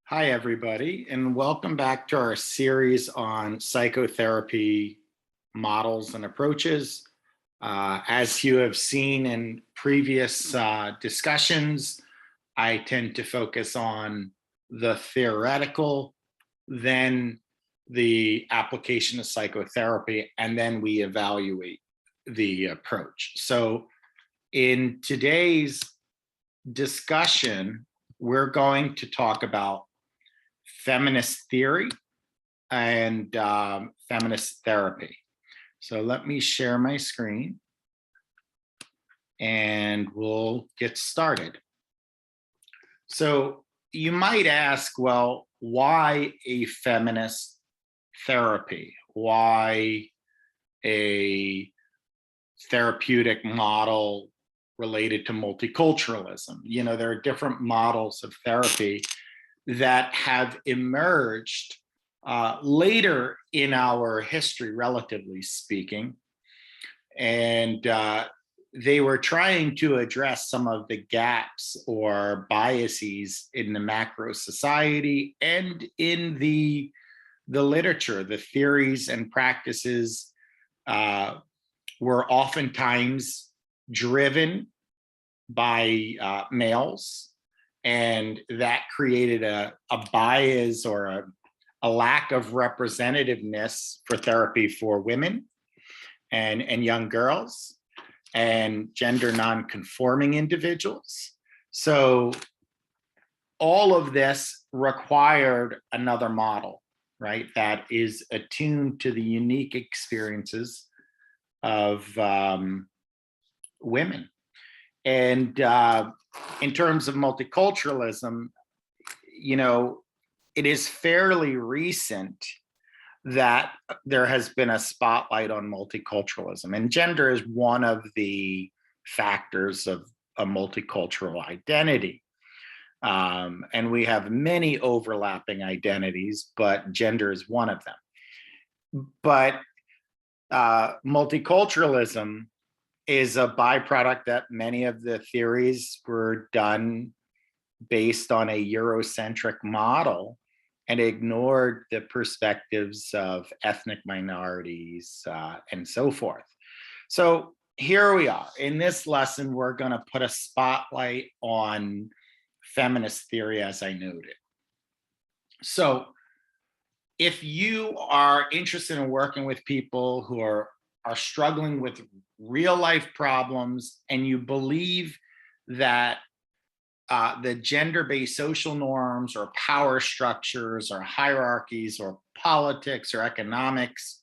Hi, everybody, and welcome back to our series on psychotherapy models and approaches. As you have seen in previous discussions, I tend to focus on the theoretical, then the application of psychotherapy, and then we evaluate the approach. So in today's discussion, we're going to talk about feminist theory and feminist therapy. So let me share my screen and we'll get started. So you might ask, well, why a feminist therapy? Why a therapeutic model related to multiculturalism? You know, there are different models of therapy that have emerged later in our history, relatively speaking. And they were trying to address some of the gaps or biases in the macro society and in the literature. The theories and practices were oftentimes driven by males, and that created a bias or a lack of representativeness for therapy for women and young girls and gender non-conforming individuals. So all of this required another model, right, that is attuned to the unique experiences of women. And in terms of multiculturalism, you know, it is fairly recent that there has been a spotlight on multiculturalism, and gender is one of the factors of a multicultural identity. And we have many overlapping identities, but gender is one of them. But multiculturalism is a byproduct that many of the theories were done based on a Eurocentric model and ignored the perspectives of ethnic minorities and so forth. So here we are. In this lesson, we're going to put a spotlight on feminist theory, as I noted. So if you are interested in working with people who are struggling with real life problems and you believe that the gender-based social norms or power structures or hierarchies or politics or economics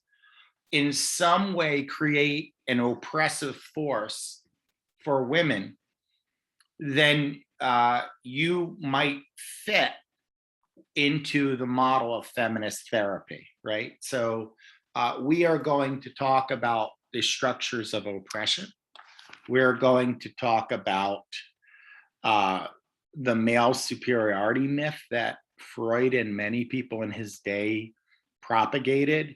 in some way create an oppressive force for women, then you might fit into the model of feminist therapy, right? So we are going to talk about the structures of oppression. We're going to talk about the male superiority myth that Freud and many people in his day propagated,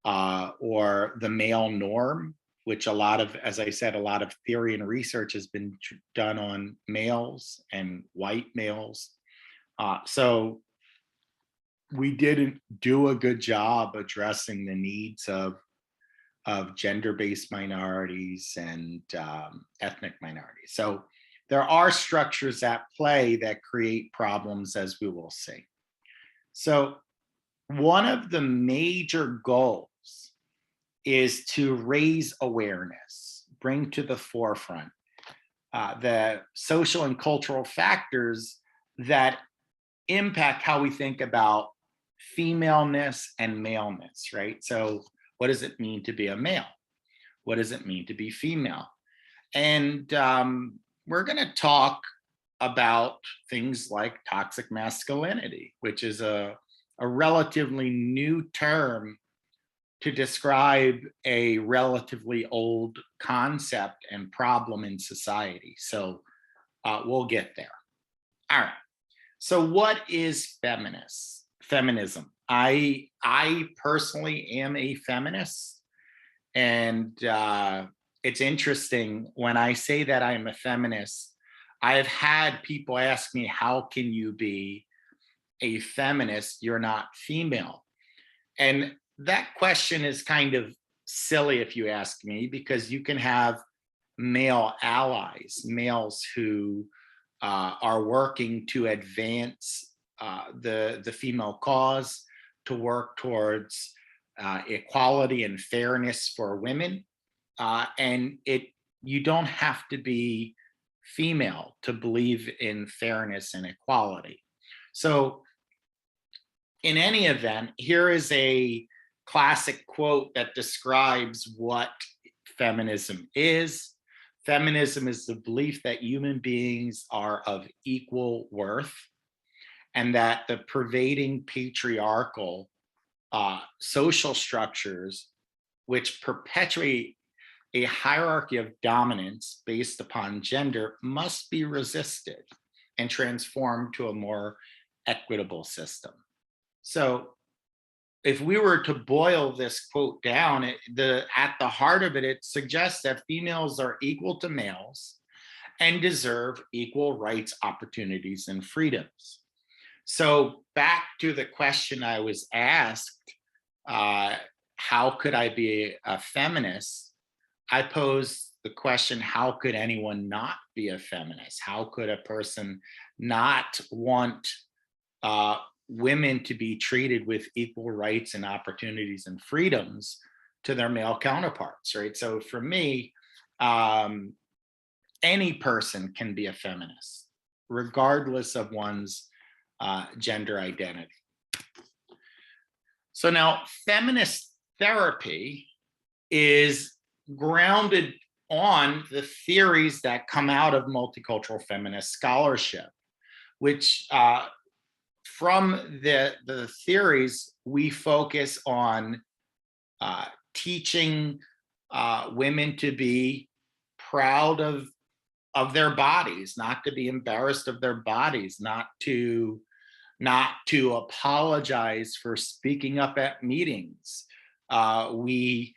or the male norm, which a lot of, as I said, a lot of theory and research has been done on males and white males. So we didn't do a good job addressing the needs of gender-based minorities and ethnic minorities. So there are structures at play that create problems, as we will see. So one of the major goals is to raise awareness, bring to the forefront the social and cultural factors that impact how we think about femaleness and maleness, right? So what does it mean to be a male? What does it mean to be female? And we're going to talk about things like toxic masculinity, which is a relatively new term to describe a relatively old concept and problem in society. So we'll get there. All right. So what is feminism? I personally am a feminist, and it's interesting when I say that I'm a feminist. I have had people ask me, how can you be a feminist, you're not female. And that question is kind of silly, if you ask me, because you can have male allies, males who are working to advance the female cause, to work towards equality and fairness for women. And you don't have to be female to believe in fairness and equality. So in any event, here is a classic quote that describes what feminism is. Feminism is the belief that human beings are of equal worth, and that the pervading patriarchal social structures which perpetuate a hierarchy of dominance based upon gender must be resisted and transformed to a more equitable system. So if we were to boil this quote down, at the heart of it, it suggests that females are equal to males and deserve equal rights, opportunities, and freedoms. So back to the question I was asked, how could I be a feminist? I pose the question, how could anyone not be a feminist? How could a person not want women to be treated with equal rights and opportunities and freedoms to their male counterparts, right? So for me, any person can be a feminist, regardless of one's gender identity. So now, feminist therapy is grounded on the theories that come out of multicultural feminist scholarship, which from the theories, we focus on teaching women to be proud of their bodies, not to be embarrassed of their bodies, not to apologize for speaking up at meetings. We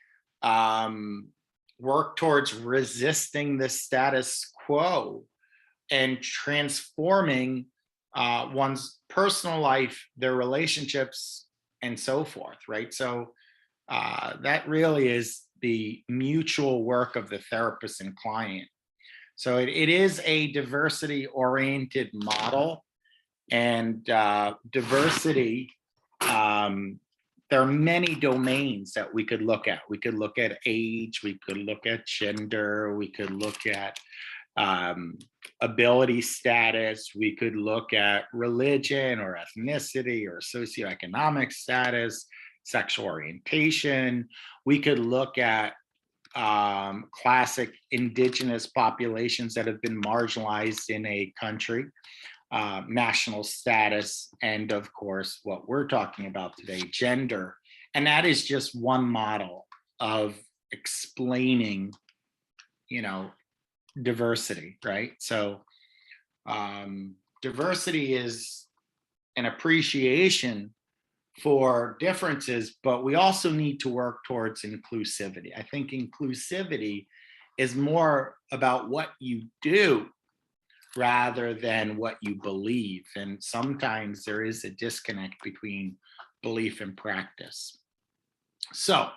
work towards resisting the status quo and transforming one's personal life, their relationships, and so forth, right? So that really is the mutual work of the therapist and client. So it is a diversity-oriented model, and diversity, there are many domains that we could look at. We could look at age, we could look at gender, we could look at ability status, we could look at religion or ethnicity or socioeconomic status, sexual orientation. We could look at classic indigenous populations that have been marginalized in a country, national status, and of course, what we're talking about today, gender. And that is just one model of explaining, diversity, right? So diversity is an appreciation for differences, but we also need to work towards inclusivity. I think inclusivity is more about what you do rather than what you believe. And sometimes there is a disconnect between belief and practice. So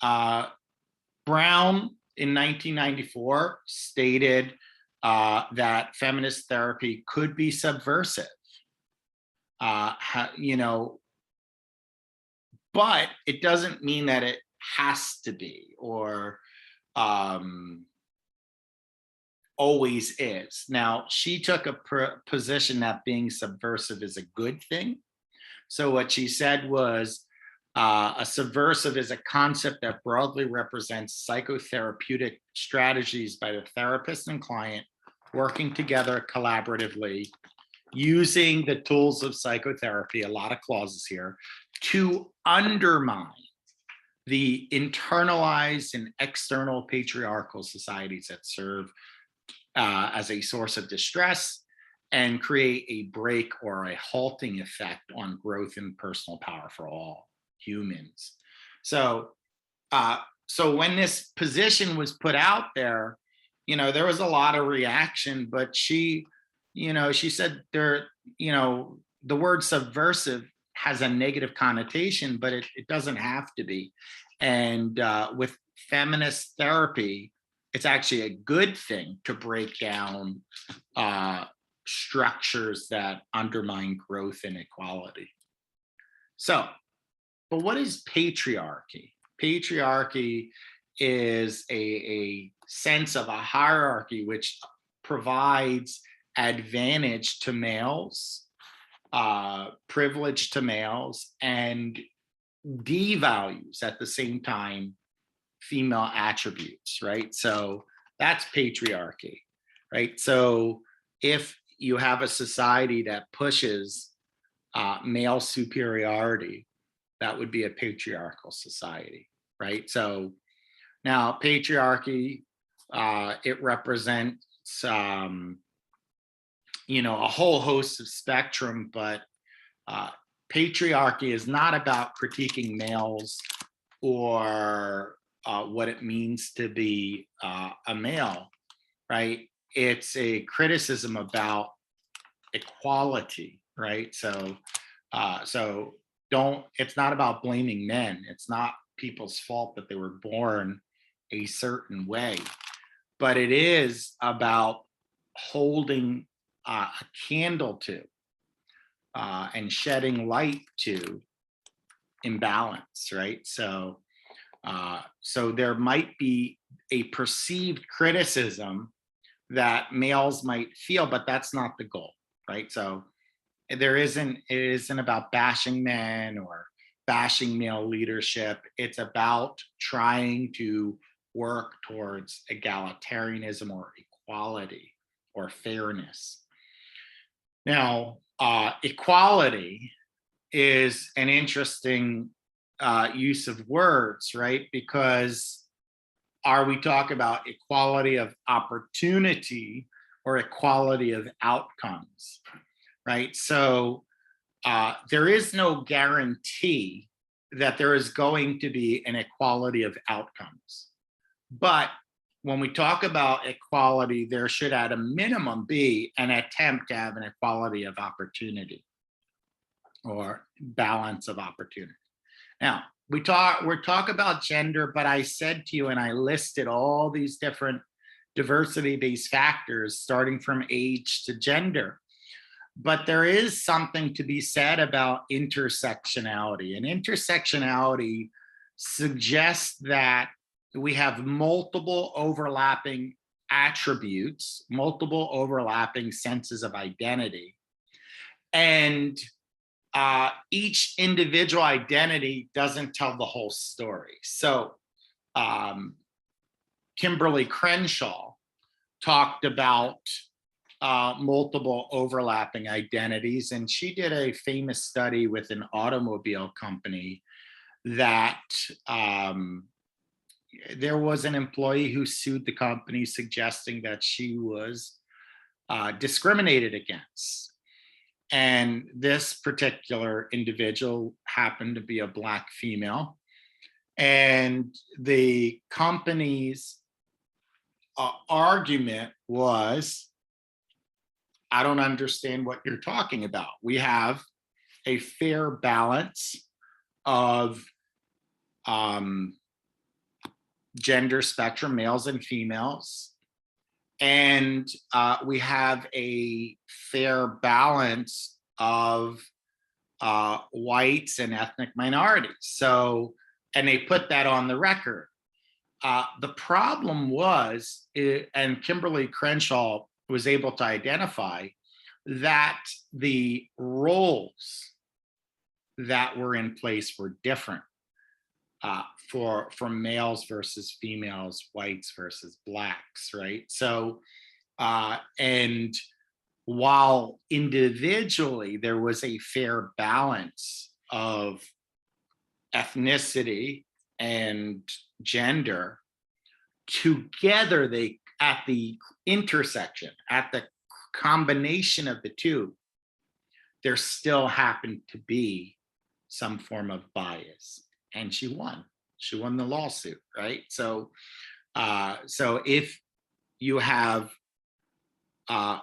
Brown in 1994 stated that feminist therapy could be subversive. But it doesn't mean that it has to be or always is. Now, she took a position that being subversive is a good thing. So what she said was, a subversive is a concept that broadly represents psychotherapeutic strategies by the therapist and client working together collaboratively, using the tools of psychotherapy, a lot of clauses here, to undermine the internalized and external patriarchal societies that serve as a source of distress and create a break or a halting effect on growth and personal power for all humans. So when this position was put out there, there was a lot of reaction, but she said the word subversive has a negative connotation, but it doesn't have to be. And with feminist therapy, it's actually a good thing to break down structures that undermine growth and equality. So, but what is patriarchy? Patriarchy is a sense of a hierarchy which provides advantage to males, privilege to males, and devalues at the same time female attributes, right? So that's patriarchy, right? So if you have a society that pushes male superiority, that would be a patriarchal society, right? So now patriarchy, it represents, a whole host of spectrum, but patriarchy is not about critiquing males or what it means to be a male, right? It's a criticism about equality, right? So it's not about blaming men. It's not people's fault that they were born a certain way, but it is about holding a candle to and shedding light to imbalance, right? So there might be a perceived criticism that males might feel, but that's not the goal, right? So it isn't about bashing men or bashing male leadership. It's about trying to work towards egalitarianism or equality or fairness. Now, equality is an interesting use of words, right? Because are we talking about equality of opportunity or equality of outcomes, right? So there is no guarantee that there is going to be an equality of outcomes. But when we talk about equality, there should at a minimum be an attempt to have an equality of opportunity or balance of opportunity. Now, we talk about gender, but I said to you, and I listed all these different diversity-based factors, starting from age to gender. But there is something to be said about intersectionality. And intersectionality suggests that we have multiple overlapping attributes, multiple overlapping senses of identity. And each individual identity doesn't tell the whole story. So Kimberly Crenshaw talked about multiple overlapping identities, and she did a famous study with an automobile company that there was an employee who sued the company suggesting that she was discriminated against. And this particular individual happened to be a Black female. And the company's argument was, I don't understand what you're talking about. We have a fair balance of gender spectrum, males and females. And we have a fair balance of whites and ethnic minorities. So, and they put that on the record. The problem was, and Kimberly Crenshaw was able to identify that the roles that were in place were different for males versus females, whites versus Blacks, right? So, and while individually there was a fair balance of ethnicity and gender, together they, at the intersection, at the combination of the two, there still happened to be some form of bias. And she won the lawsuit, right? So if you have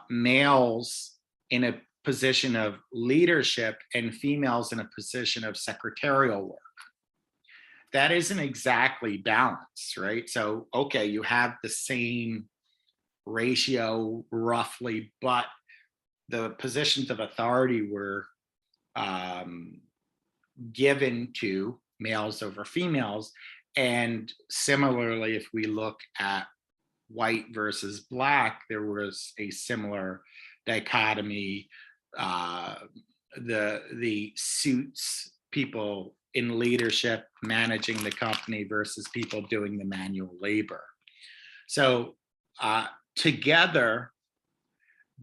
males in a position of leadership and females in a position of secretarial work. That isn't exactly balanced, right? So, okay, you have the same ratio roughly, but the positions of authority were given to males over females. And similarly, if we look at white versus Black, there was a similar dichotomy. The suits, people in leadership managing the company versus people doing the manual labor. So together,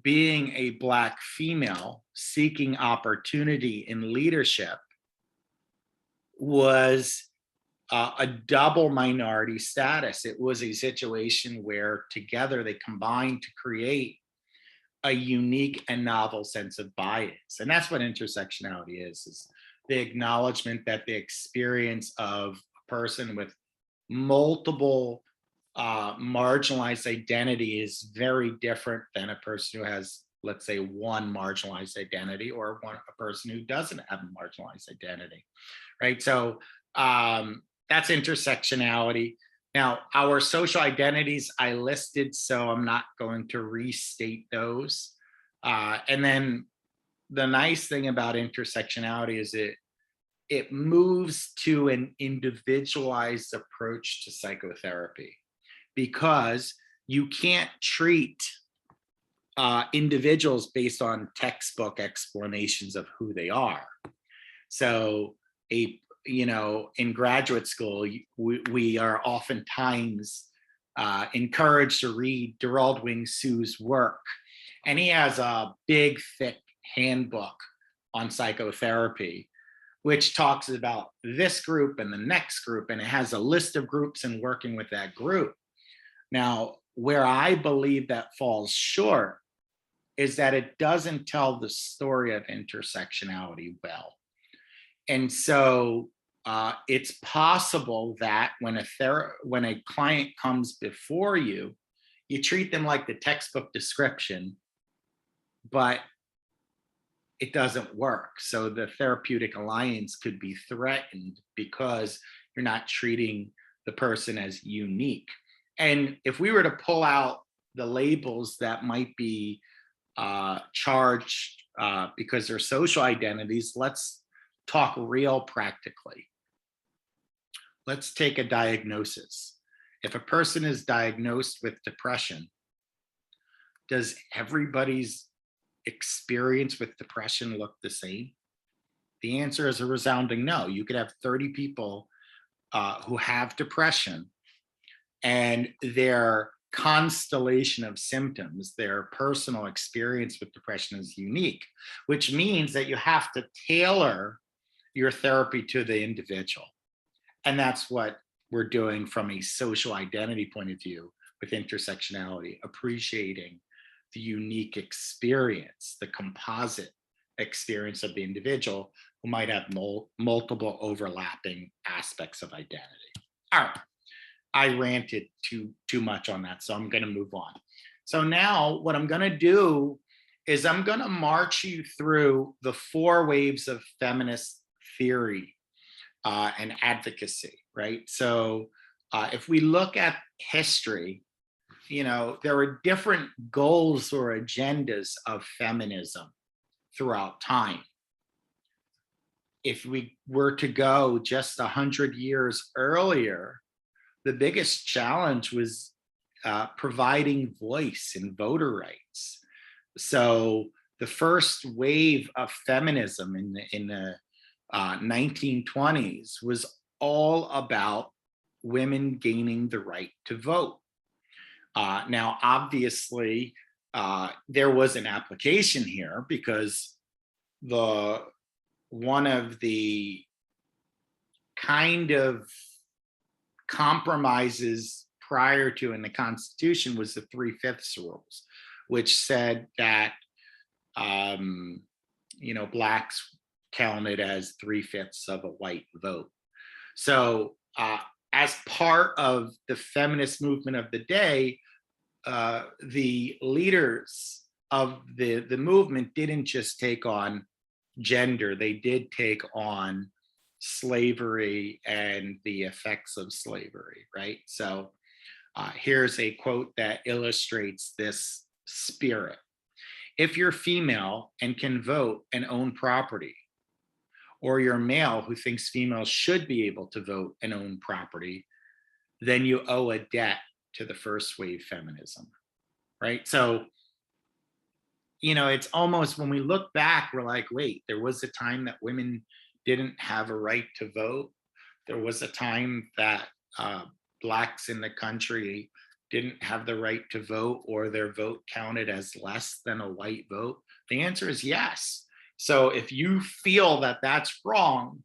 being a Black female seeking opportunity in leadership was a double minority status. It was a situation where together they combined to create a unique and novel sense of bias. And that's what intersectionality is the acknowledgement that the experience of a person with multiple marginalized identity is very different than a person who has, let's say, one marginalized identity, or a person who doesn't have a marginalized identity, right? So that's intersectionality. Now, our social identities I listed, so I'm not going to restate those. And then the nice thing about intersectionality is it moves to an individualized approach to psychotherapy, because you can't treat individuals based on textbook explanations of who they are. So in graduate school, we are oftentimes encouraged to read Derald Wing Su's work. And he has a big, thick handbook on psychotherapy, which talks about this group and the next group, and it has a list of groups and working with that group. Now, where I believe that falls short is that it doesn't tell the story of intersectionality well. And so it's possible that when a client comes before you, you treat them like the textbook description, but it doesn't work. So the therapeutic alliance could be threatened because you're not treating the person as unique. And if we were to pull out the labels that might be charged because they're social identities, let's talk real practically. Let's take a diagnosis. If a person is diagnosed with depression, does everybody's experience with depression look the same? The answer is a resounding no. You could have 30 people who have depression, and their constellation of symptoms, their personal experience with depression is unique, which means that you have to tailor your therapy to the individual. And that's what we're doing from a social identity point of view with intersectionality, appreciating the unique experience, the composite experience of the individual who might have multiple overlapping aspects of identity. All right, I ranted too much on that, so I'm going to move on. So now what I'm going to do is I'm going to march you through the 4 waves of feminist theory and advocacy, right? So if we look at history, there are different goals or agendas of feminism throughout time. If we were to go just 100 years earlier, the biggest challenge was providing voice and voter rights. So the first wave of feminism in the 1920s was all about women gaining the right to vote. Now, obviously, there was an application here because one of the kind of compromises prior to in the Constitution was the 3/5 rules, which said that Blacks counted as 3/5 of a white vote. So as part of the feminist movement of the day, the leaders of the movement didn't just take on gender, they did take on slavery and the effects of slavery, right? So here's a quote that illustrates this spirit. If you're female and can vote and own property, or you're male who thinks females should be able to vote and own property, then you owe a debt to the first wave feminism, right? So, you know, it's almost, when we look back, we're like, wait, there was a time that women didn't have a right to vote. There was a time that Blacks in the country didn't have the right to vote, or their vote counted as less than a white vote. The answer is yes. So if you feel that that's wrong,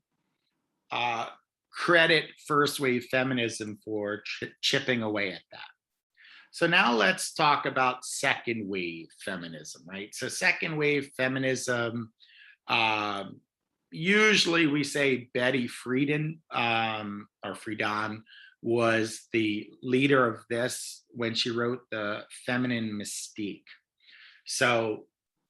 credit first wave feminism for chipping away at that. So now let's talk about second wave feminism, right? So second wave feminism, usually we say Betty Friedan, or Friedan, was the leader of this when she wrote The Feminine Mystique. So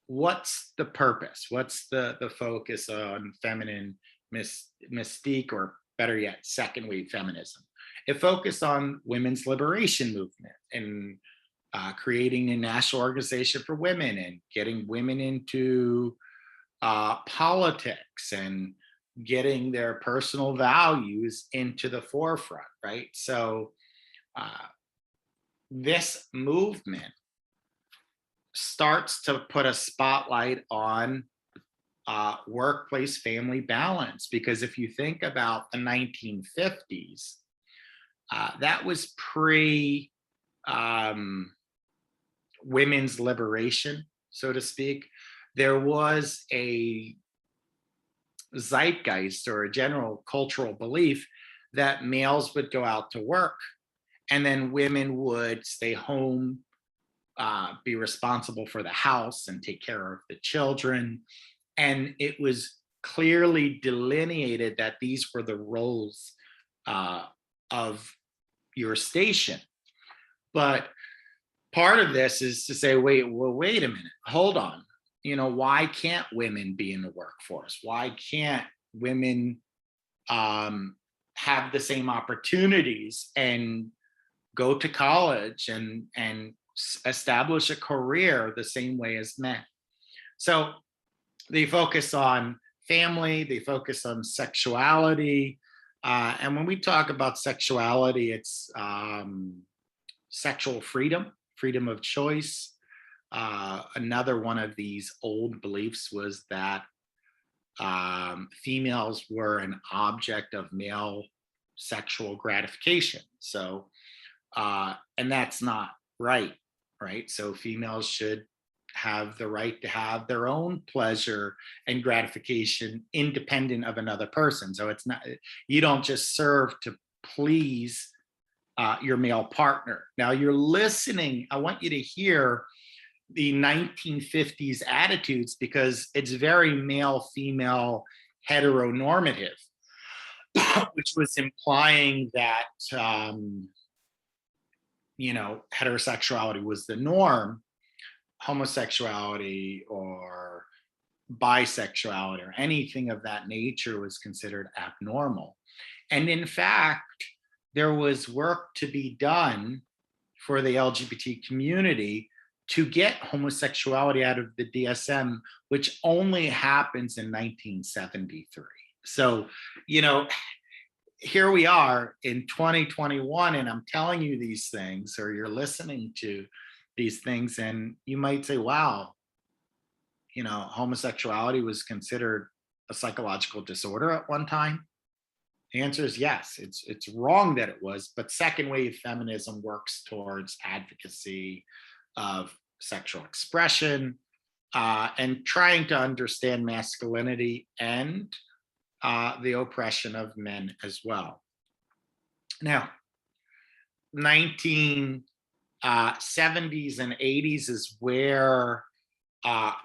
what's the purpose? What's the focus on feminine mystique, or better yet, second wave feminism? It focused on women's liberation movement and creating a national organization for women and getting women into politics and getting their personal values into the forefront, right? So this movement starts to put a spotlight on workplace family balance, because if you think about the 1950s, that was pre women's liberation, so to speak. There was a zeitgeist, or a general cultural belief, that males would go out to work and then women would stay home, be responsible for the house and take care of the children. And it was clearly delineated that these were the roles of your station. But part of this is to say, wait a minute, hold on. You know, why can't women be in the workforce? Why can't women have the same opportunities and go to college and establish a career the same way as men? So they focus on family, they focus on sexuality. And when we talk about sexuality, it's sexual freedom, freedom of choice. Another one of these old beliefs was that females were an object of male sexual gratification. So, and that's not right, right? So females should have the right to have their own pleasure and gratification independent of another person. So it's not, you don't just serve to please your male partner. Now you're listening, I want you to hear the 1950s attitudes, because it's very male, female, heteronormative, which was implying that, you know, heterosexuality was the norm, homosexuality or bisexuality or anything of that nature was considered abnormal. And in fact, there was work to be done for the LGBT community to get homosexuality out of the DSM, which only happens in 1973. So, you know, here we are in 2021, and I'm telling you these things, or you're listening to these things, and you might say, wow, you know, homosexuality was considered a psychological disorder at one time. The answer is yes. It's wrong that it was, but second wave feminism works towards advocacy of sexual expression and trying to understand masculinity and the oppression of men as well. Now, 1970s and 80s is where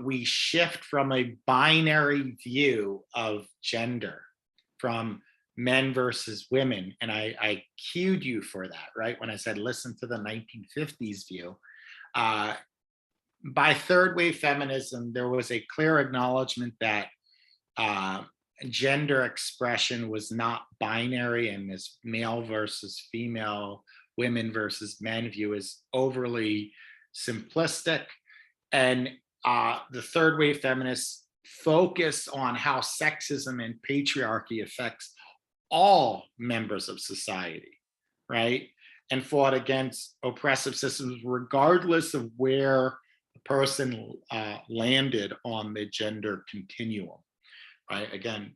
we shift from a binary view of gender, from men versus women. And I cued you for that, right? When I said, listen to the 1950s view. by third wave feminism, there was a clear acknowledgement that uh, gender expression was not binary, and this male versus female, women versus men view is overly simplistic. And the third wave feminists focus on how sexism and patriarchy affects all members of society, right? And fought against oppressive systems regardless of where the person landed on the gender continuum, right? Again,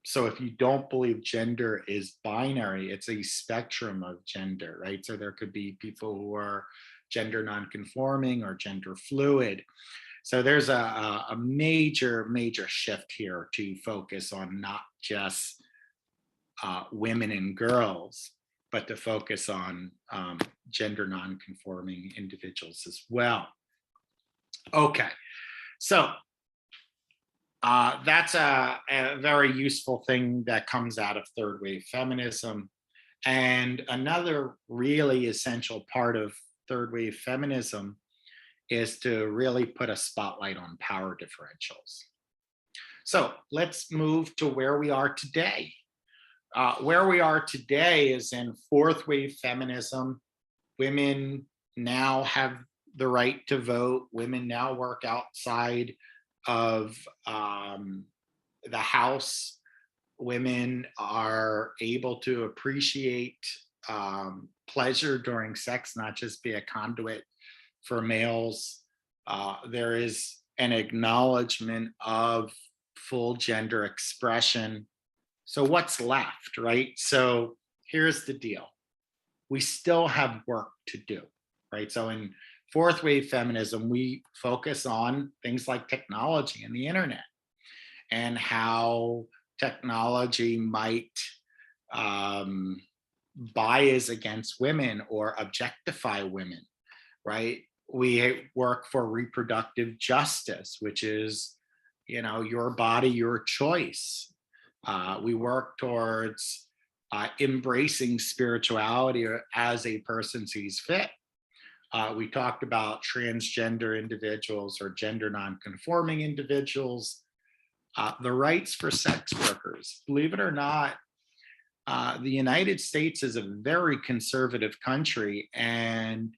so if you don't believe gender is binary, it's a spectrum of gender, right? So there could be people who are gender nonconforming or gender fluid. So there's a major shift here to focus on not just women and girls, but to focus on gender nonconforming individuals as well. Okay, so that's a very useful thing that comes out of third wave feminism. And another really essential part of third wave feminism is to really put a spotlight on power differentials. So let's move to where we are today. Where we are today is in fourth wave feminism. Women now have the right to vote. Women now work outside of the house. Women are able to appreciate pleasure during sex, not just be a conduit for males. There is an acknowledgement of full gender expression. So what's left, right? So here's the deal. We still have work to do, right? So in fourth wave feminism, we focus on things like technology and the internet and how technology might bias against women or objectify women, right? We work for reproductive justice, which is, your body, your choice. We work towards embracing spirituality as a person sees fit. We talked about transgender individuals or gender nonconforming individuals. The rights for sex workers. Believe it or not, the United States is a very conservative country, and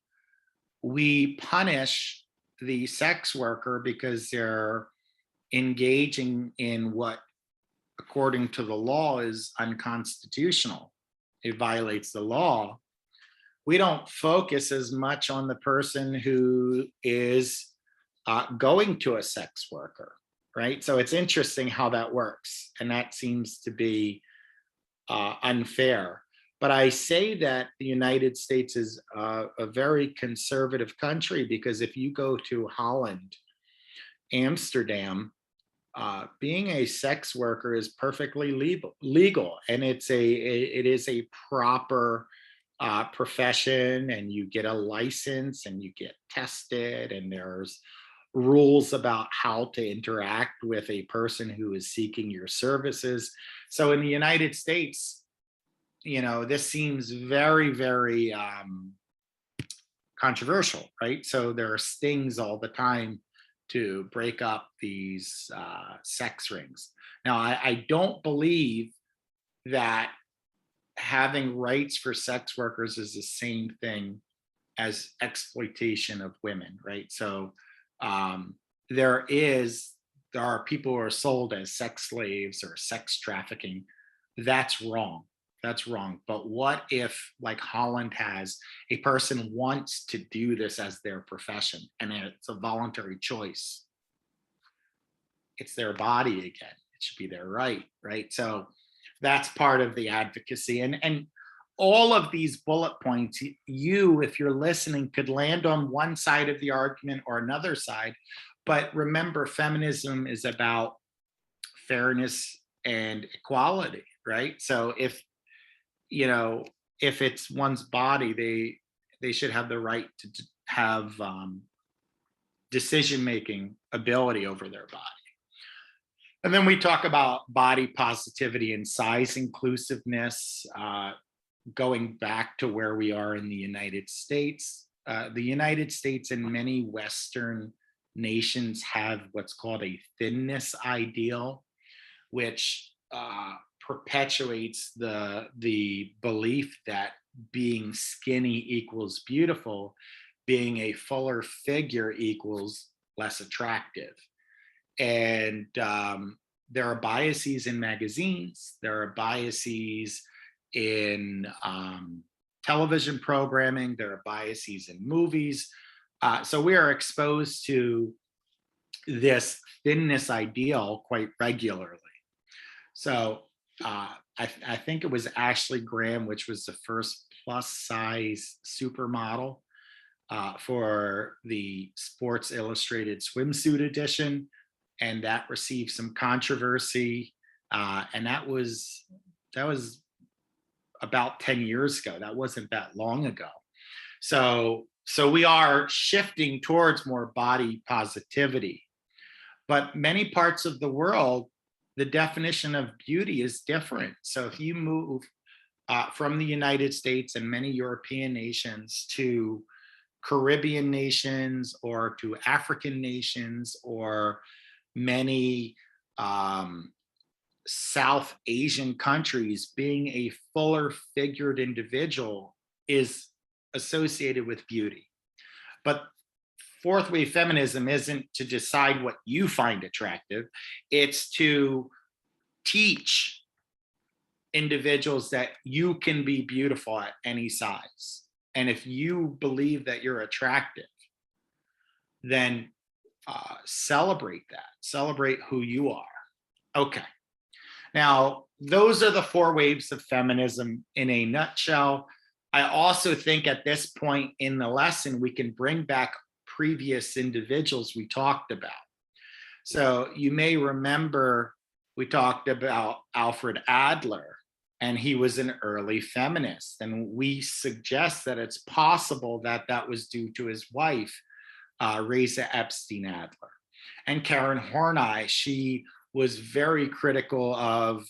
we punish the sex worker because they're engaging in what, according to the law, is unconstitutional. It violates the law. We don't focus as much on the person who is going to a sex worker, right? So it's interesting how that works, and that seems to be unfair. But I say that the United States is a very conservative country because if you go to Holland, Amsterdam, being a sex worker is perfectly legal, and it is a proper profession, and you get a license and you get tested, and there's rules about how to interact with a person who is seeking your services. So in the United States, this seems very, very controversial, right? So there are stings all the time to break up these sex rings. Now, I don't believe that having rights for sex workers is the same thing as exploitation of women, right? So there are people who are sold as sex slaves or sex trafficking. That's wrong. That's wrong. But what if, like Holland has, a person wants to do this as their profession and it's a voluntary choice? It's their body again. It should be their right, right? So that's part of the advocacy. And all of these bullet points, you, if you're listening, could land on one side of the argument or another side. But remember, feminism is about fairness and equality, right? So if it's one's body, they should have the right to have decision-making ability over their body. And then we talk about body positivity and size inclusiveness, going back to where we are in the United States. The United States and many Western nations have what's called a thinness ideal, which perpetuates the belief that being skinny equals beautiful, being a fuller figure equals less attractive. And there are biases in magazines, there are biases in television programming, there are biases in movies. So we are exposed to this thinness ideal quite regularly. So I think it was Ashley Graham, which was the first plus size supermodel for the Sports Illustrated swimsuit edition. And that received some controversy. And that was about 10 years ago. That wasn't that long ago. So we are shifting towards more body positivity. But many parts of the world, the definition of beauty is different. So if you move from the United States and many European nations to Caribbean nations or to African nations or many South Asian countries, being a fuller figured individual is associated with beauty. But fourth wave feminism isn't to decide what you find attractive, it's to teach individuals that you can be beautiful at any size. And if you believe that you're attractive, then celebrate that, celebrate who you are. Okay. Now, those are the four waves of feminism in a nutshell. I also think at this point in the lesson, we can bring back previous individuals we talked about. So you may remember we talked about Alfred Adler, and he was an early feminist. And we suggest that it's possible that that was due to his wife, Reza Epstein Adler. And Karen Horney, she was very critical of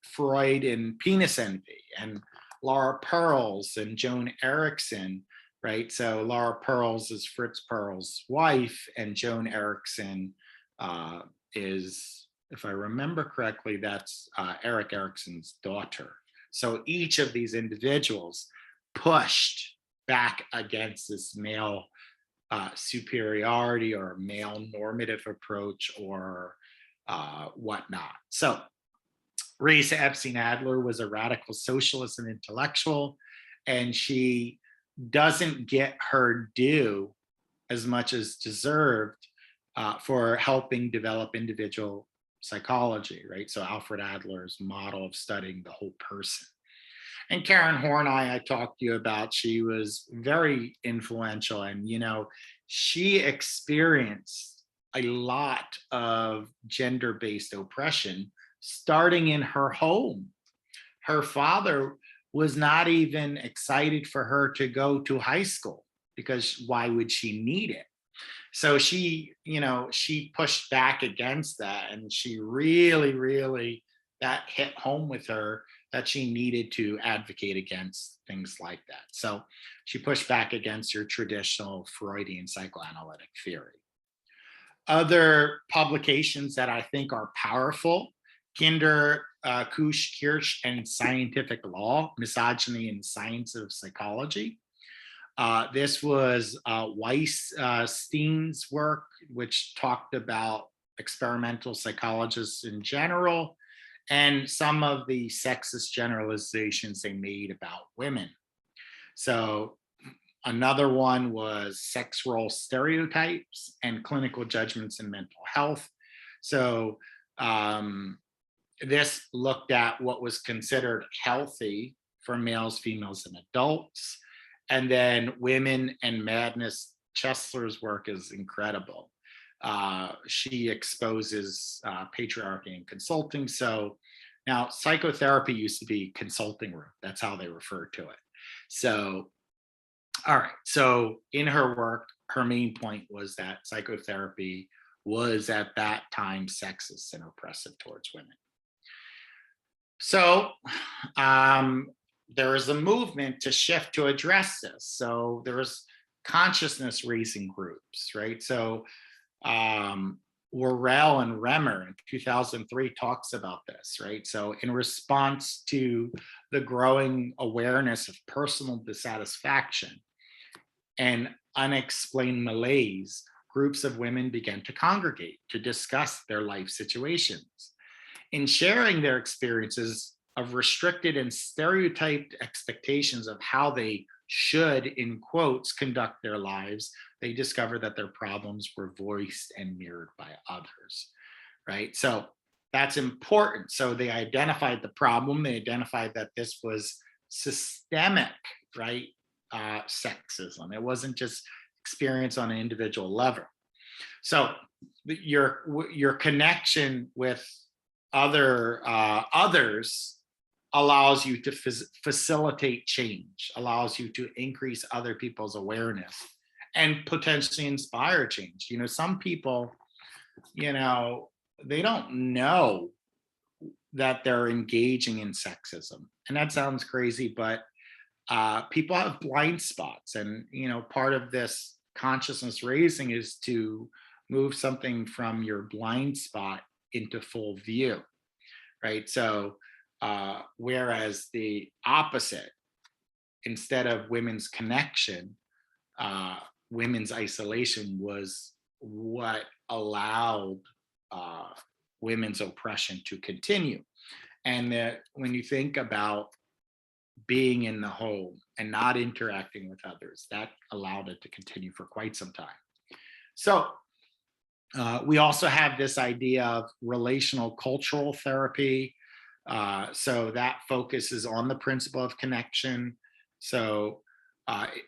Freud and penis envy, and Laura Perls and Joan Erickson, right? So Laura Perls is Fritz Perls' wife, and Joan Erickson is, if I remember correctly, that's Eric Erickson's daughter. So each of these individuals pushed back against this male superiority or male normative approach or whatnot. So Reza Epstein Adler was a radical socialist and intellectual, and she doesn't get her due as much as deserved for helping develop individual psychology, right? So Alfred Adler's model of studying the whole person. And Karen Horney, I talked to you about, she was very influential, and she experienced a lot of gender-based oppression starting in her home. Her father was not even excited for her to go to high school because why would she need it? So she pushed back against that, and she really, that hit home with her that she needed to advocate against things like that. So she pushed back against your traditional Freudian psychoanalytic theory. Other publications that I think are powerful: Kinder, Kusch, Kirsch, and Scientific Law, Misogyny in the Science of Psychology. This was Weisstein's work, which talked about experimental psychologists in general and some of the sexist generalizations they made about women. So another one was Sex Role Stereotypes and Clinical Judgments in Mental Health. So this looked at what was considered healthy for males, females, and adults. And then Women and Madness, Chesler's work is incredible. She exposes patriarchy in consulting. So now psychotherapy used to be consulting room. That's how they refer to it. So, all right. So in her work, her main point was that psychotherapy was at that time sexist and oppressive towards women. So there is a movement to shift to address this. So there was consciousness raising groups, right? So Worrell and Remmer in 2003 talks about this, right? So in response to the growing awareness of personal dissatisfaction and unexplained malaise, groups of women began to congregate to discuss their life situations. In sharing their experiences of restricted and stereotyped expectations of how they should, in quotes, conduct their lives, they discovered that their problems were voiced and mirrored by others, right? So that's important. So they identified the problem. They identified that this was systemic, right? Sexism. It wasn't just experience on an individual level. So your connection with others allows you to facilitate change, allows you to increase other people's awareness and potentially inspire change. You know, some people, you know, they don't know that they're engaging in sexism. And that sounds crazy, but people have blind spots. And, you know, part of this consciousness raising is to move something from your blind spot into full view, right? So, whereas the opposite, instead of women's connection, women's isolation was what allowed women's oppression to continue. And that when you think about being in the home and not interacting with others, that allowed it to continue for quite some time. So we also have this idea of relational cultural therapy. So that focuses on the principle of connection. So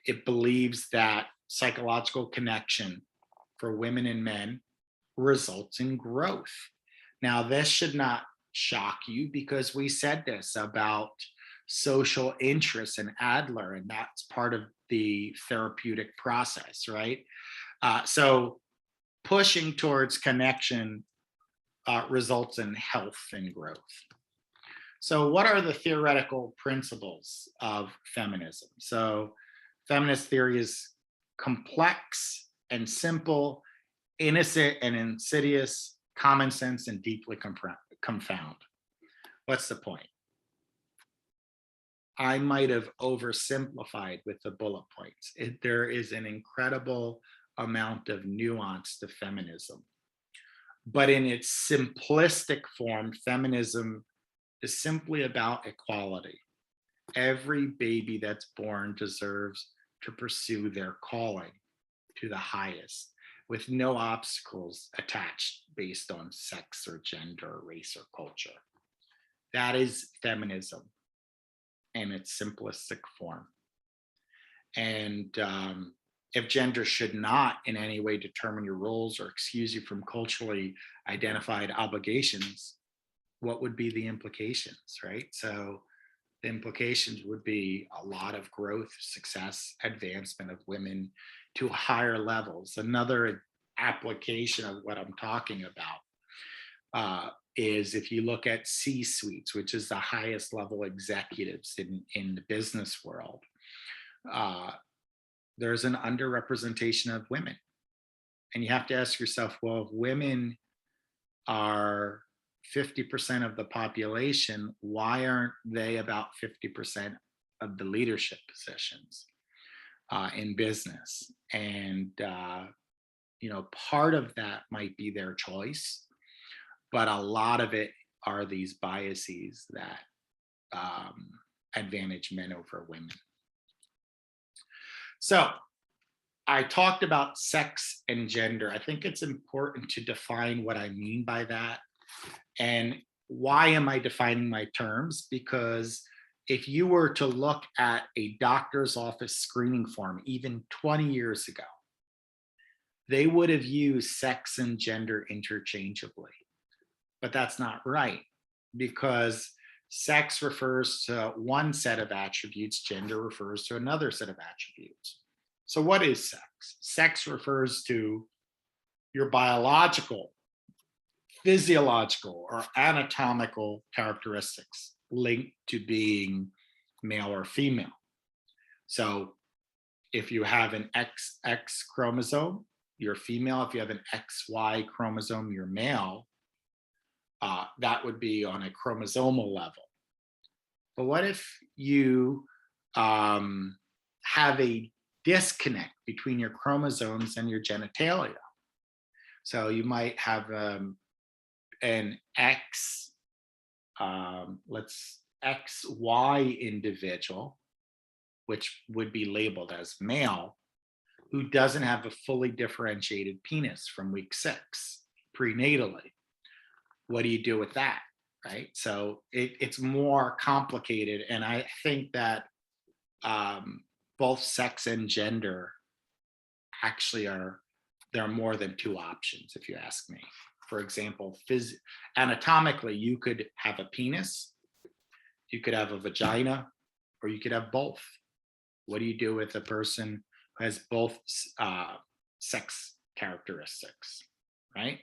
it believes that psychological connection for women and men results in growth. Now, this should not shock you because we said this about social interest in Adler, and that's part of the therapeutic process, right? So pushing towards connection results in health and growth. So what are the theoretical principles of feminism? So feminist theory is complex and simple, innocent and insidious, common sense and deeply confound. What's the point? I might have oversimplified with the bullet points. There is an incredible amount of nuance to feminism. But in its simplistic form, feminism is simply about equality. Every baby that's born deserves to pursue their calling to the highest with no obstacles attached based on sex or gender, or race or culture. That is feminism in its simplistic form. And if gender should not in any way determine your roles or excuse you from culturally identified obligations, what would be the implications, right? So the implications would be a lot of growth, success, advancement of women to higher levels. Another application of what I'm talking about is if you look at C-suites, which is the highest level executives in the business world, there's an underrepresentation of women. And you have to ask yourself, well, if women are 50% of the population, why aren't they about 50% of the leadership positions in business? And, you know, part of that might be their choice, but a lot of it are these biases that advantage men over women. So I talked about sex and gender. I think it's important to define what I mean by that. And why am I defining my terms? Because if you were to look at a doctor's office screening form, even 20 years ago, they would have used sex and gender interchangeably. But that's not right, because sex refers to one set of attributes, gender refers to another set of attributes. So what is sex? Sex refers to your biological, physiological, or anatomical characteristics linked to being male or female. So if you have an XX chromosome, you're female. If you have an XY chromosome, you're male. That would be on a chromosomal level. But what if you have a disconnect between your chromosomes and your genitalia? So you might have an XY individual, which would be labeled as male, who doesn't have a fully differentiated penis from week 6 prenatally. What do you do with that? Right? So it's more complicated. And I think that both sex and gender actually there are more than 2 options, if you ask me. For example, anatomically, you could have a penis, you could have a vagina, or you could have both. What do you do with a person who has both sex characteristics, right?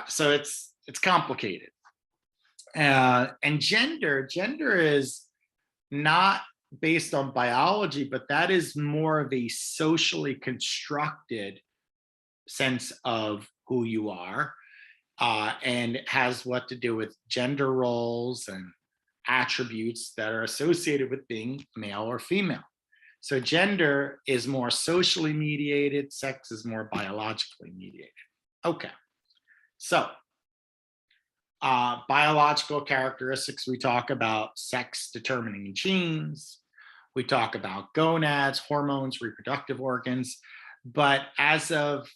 So it's complicated. And gender is not based on biology, but that is more of a socially constructed sense of who you are, and it has what to do with gender roles and attributes that are associated with being male or female. So gender is more socially mediated, sex is more biologically mediated. Okay, so biological characteristics, we talk about sex determining genes, we talk about gonads, hormones, reproductive organs, but as of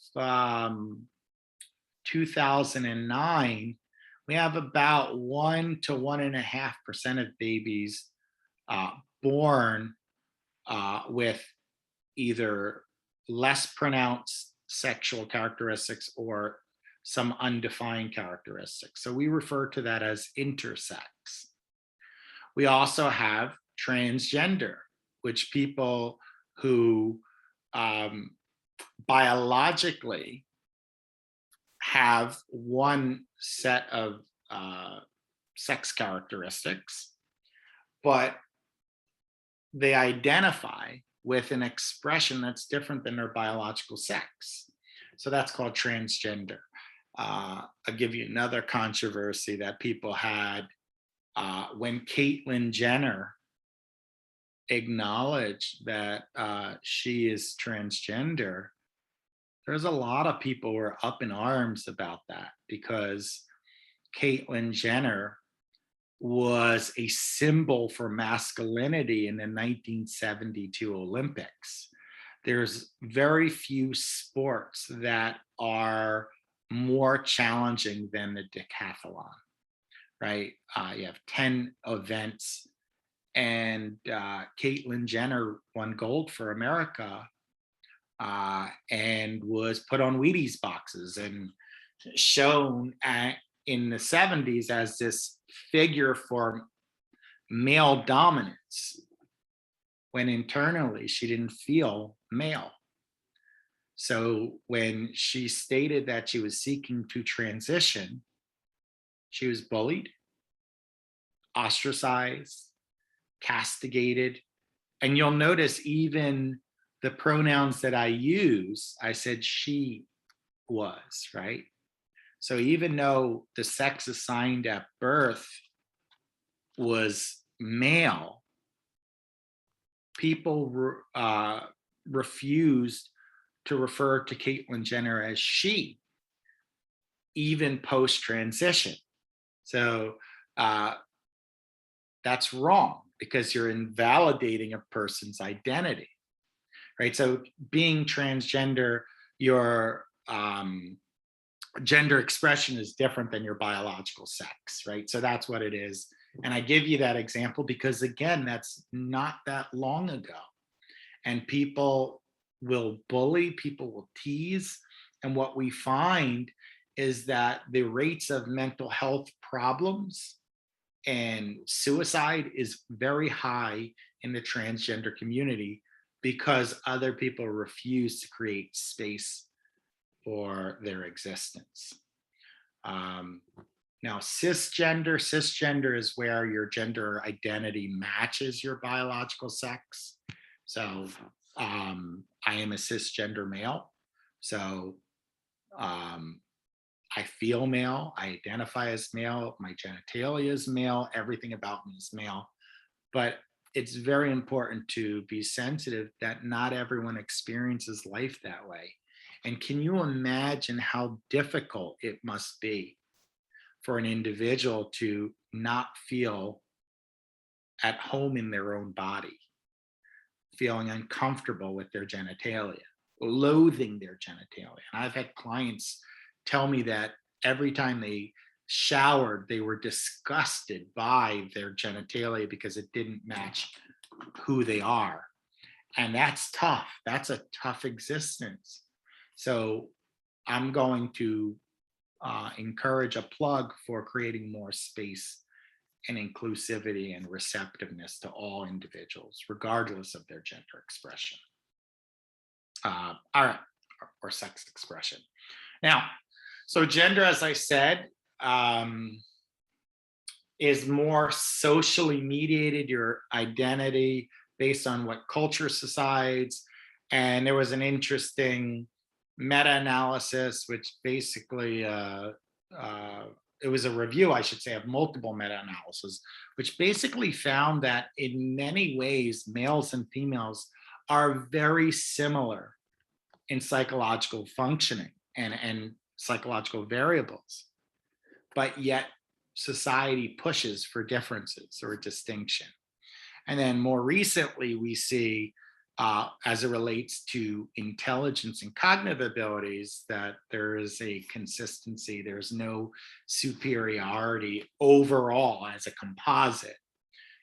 2009, we have about 1 to 1.5% of babies born with either less pronounced sexual characteristics or some undefined characteristics. So we refer to that as intersex. We also have transgender, which people who biologically have one set of sex characteristics, but they identify with an expression that's different than their biological sex. So that's called transgender. I'll give you another controversy that people had when Caitlyn Jenner acknowledged that she is transgender. There's a lot of people who are up in arms about that because Caitlyn Jenner was a symbol for masculinity in the 1972 Olympics. There's very few sports that are more challenging than the decathlon, right? You have 10 events, and Caitlyn Jenner won gold for America and was put on Wheaties boxes and shown in the 70s as this figure for male dominance, when internally she didn't feel male. So when she stated that she was seeking to transition, she was bullied, ostracized, castigated. And you'll notice even the pronouns that I use, I said she was, right? So even though the sex assigned at birth was male, people refused to refer to Caitlyn Jenner as she, even post-transition. So that's wrong because you're invalidating a person's identity, right? So being transgender, your gender expression is different than your biological sex, right? So that's what it is. And I give you that example because, again, that's not that long ago. And people will bully, people will tease. And what we find is that the rates of mental health problems and suicide is very high in the transgender community because other people refuse to create space for their existence. Now, cisgender is where your gender identity matches your biological sex. So I am a cisgender male, so I feel male, I identify as male, my genitalia is male, everything about me is male. But it's very important to be sensitive that not everyone experiences life that way. And can you imagine how difficult it must be for an individual to not feel at home in their own body, feeling uncomfortable with their genitalia, loathing their genitalia? And I've had clients tell me that every time they showered, they were disgusted by their genitalia because it didn't match who they are. And that's tough. That's a tough existence. So I'm going to encourage a plug for creating more space and inclusivity and receptiveness to all individuals, regardless of their gender expression, or sex expression. Now, so gender, as I said, is more socially mediated, your identity based on what culture decides. And there was an interesting meta-analysis, which basically, it was a review, I should say, of multiple meta-analysis, which basically found that in many ways, males and females are very similar in psychological functioning and psychological variables, but yet society pushes for differences or distinction. And then more recently, we see, as it relates to intelligence and cognitive abilities, that there is a consistency, there's no superiority overall as a composite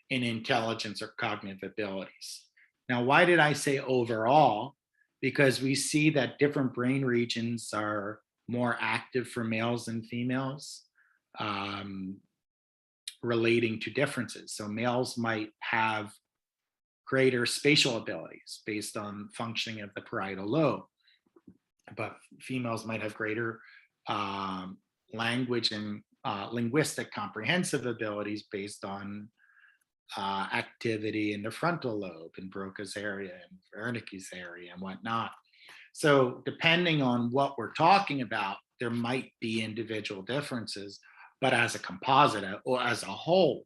in intelligence or cognitive abilities. Now, why did I say overall? Because we see that different brain regions are more active for males and females, relating to differences. So males might have greater spatial abilities based on functioning of the parietal lobe, but females might have greater language and linguistic comprehensive abilities based on activity in the frontal lobe and Broca's area and Wernicke's area and whatnot. So depending on what we're talking about, there might be individual differences, but as a composite or as a whole,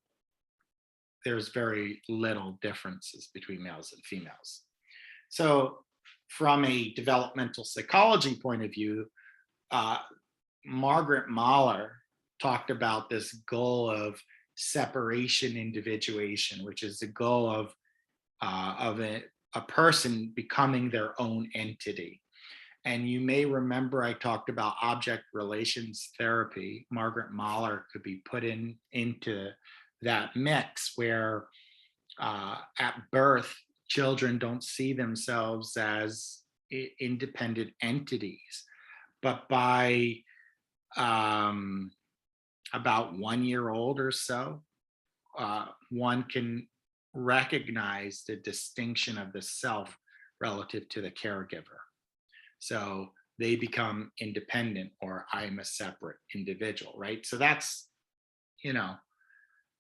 there's very little differences between males and females. So from a developmental psychology point of view, Margaret Mahler talked about this goal of separation individuation, which is the goal of a person becoming their own entity. And you may remember I talked about object relations therapy. Margaret Mahler could be put into that mix where at birth, children don't see themselves as independent entities. But by about 1 year old or so, one can recognize the distinction of the self relative to the caregiver. So they become independent, or I'm a separate individual, right? So that's,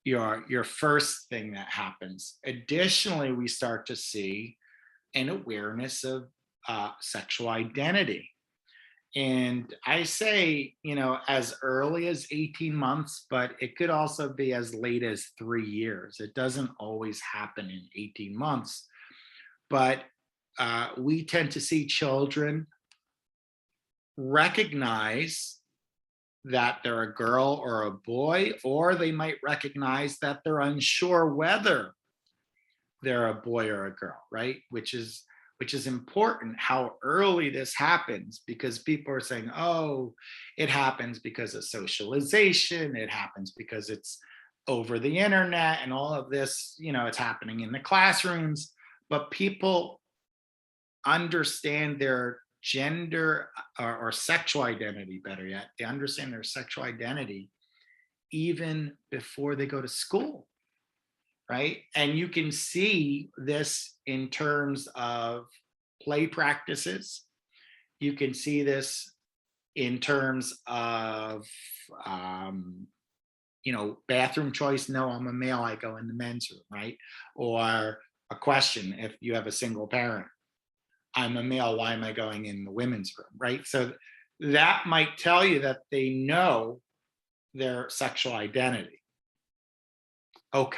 your first thing that happens. Additionally, we start to see an awareness of sexual identity. And I say, as early as 18 months, but it could also be as late as 3 years. It doesn't always happen in 18 months, but we tend to see children recognize that they're a girl or a boy, or they might recognize that they're unsure whether they're a boy or a girl, right? Which is important how early this happens, because people are saying, oh, it happens because of socialization, it happens because it's over the internet and all of this, it's happening in the classrooms, but people understand their gender or sexual identity, better yet, they understand their sexual identity even before they go to school, right? And you can see this in terms of play practices. You can see this in terms of, bathroom choice. No, I'm a male, I go in the men's room, right? Or a question if you have a single parent. I'm a male, why am I going in the women's room, right? So that might tell you that they know their sexual identity. Okay.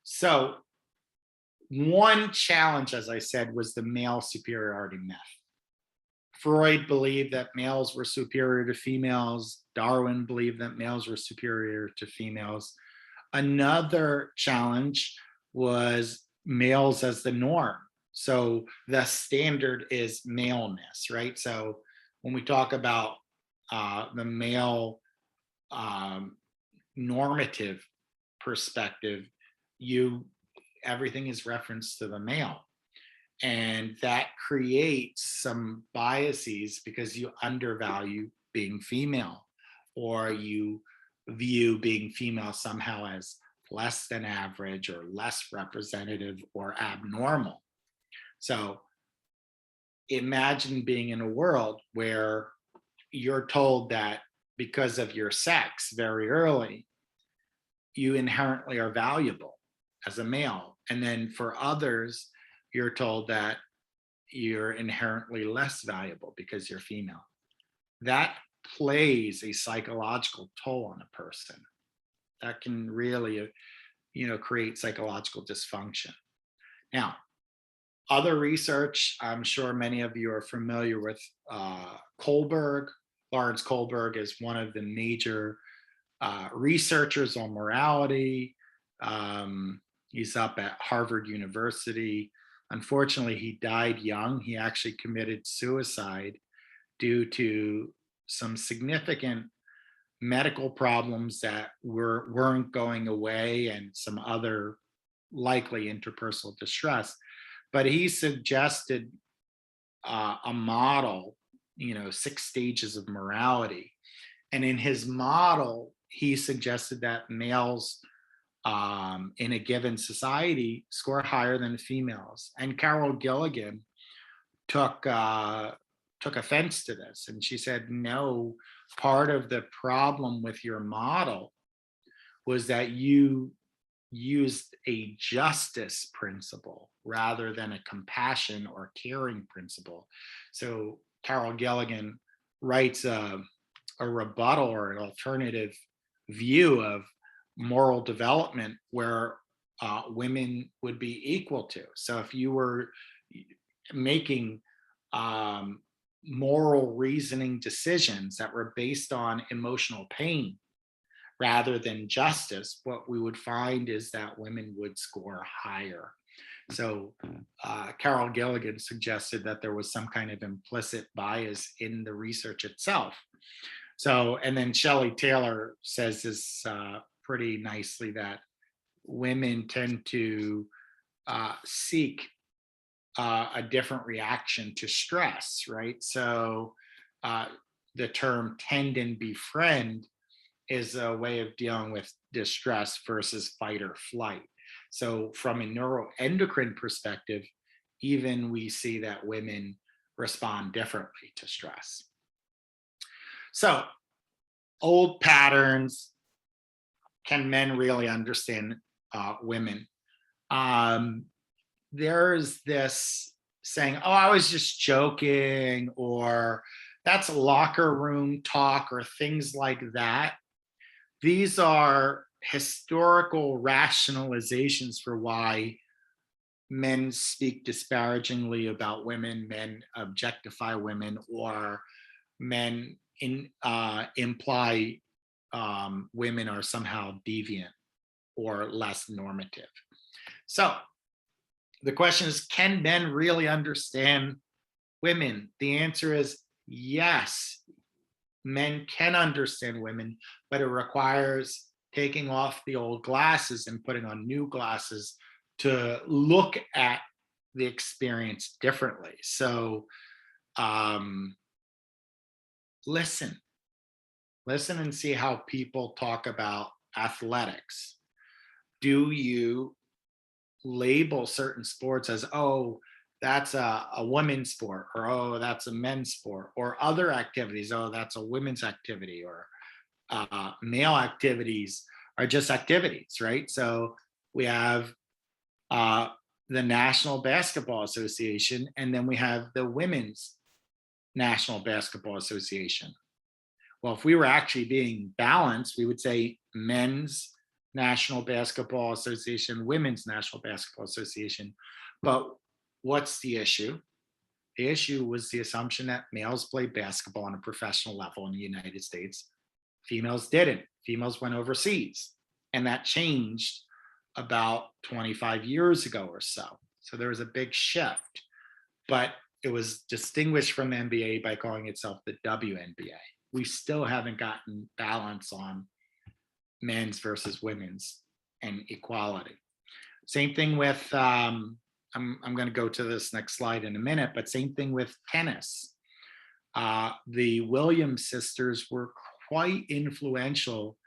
So one challenge, as I said, was the male superiority myth. Freud believed that males were superior to females. Darwin believed that males were superior to females. Another challenge was males as the norm. So the standard is maleness, right? So when we talk about the male normative perspective, everything is referenced to the male. And that creates some biases because you undervalue being female, or you view being female somehow as less than average or less representative or abnormal. So imagine being in a world where you're told that because of your sex very early, you inherently are valuable as a male. And then for others, you're told that you're inherently less valuable because you're female. That plays a psychological toll on a person. That can really, create psychological dysfunction. Now, other research, I'm sure many of you are familiar with Kohlberg. Lawrence Kohlberg is one of the major researchers on morality. He's up at Harvard University. Unfortunately, he died young. He actually committed suicide due to some significant medical problems that weren't going away, and some other likely interpersonal distress. But he suggested a model, 6 stages of morality. And in his model, he suggested that males in a given society score higher than females. And Carol Gilligan took offense to this, and she said, no, part of the problem with your model was that you used a justice principle rather than a compassion or caring principle. So Carol Gilligan writes a rebuttal or an alternative view of moral development where women would be equal to. So if you were making moral reasoning decisions that were based on emotional pain rather than justice, what we would find is that women would score higher. So Carol Gilligan suggested that there was some kind of implicit bias in the research itself. So, and then Shelley Taylor says this pretty nicely, that women tend to seek a different reaction to stress, right? So the term tend and befriend is a way of dealing with distress versus fight or flight. So from a neuroendocrine perspective, even we see that women respond differently to stress. So old patterns, can men really understand women? There's this saying, oh, I was just joking, or that's locker room talk, or things like that. These are historical rationalizations for why men speak disparagingly about women, men objectify women, or men imply women are somehow deviant or less normative. So the question is, can men really understand women? The answer is yes. Men can understand women, but it requires taking off the old glasses and putting on new glasses to look at the experience differently. So listen and see how people talk about athletics. Do you label certain sports as, oh, that's a women's sport, or oh, that's a men's sport, or other activities, oh, that's a women's activity, or male activities are just activities, right? So we have the National Basketball Association, and then we have the Women's National Basketball Association. Well, if we were actually being balanced, we would say Men's National Basketball Association, Women's National Basketball Association. But what's the issue? The issue was the assumption that males played basketball on a professional level in the United States. Females didn't. Females went overseas. And that changed about 25 years ago or so. So there was a big shift. But it was distinguished from the NBA by calling itself the WNBA. We still haven't gotten balance on men's versus women's and equality. Same thing with, I'm going to go to this next slide in a minute, but same thing with tennis. The Williams sisters were quite influential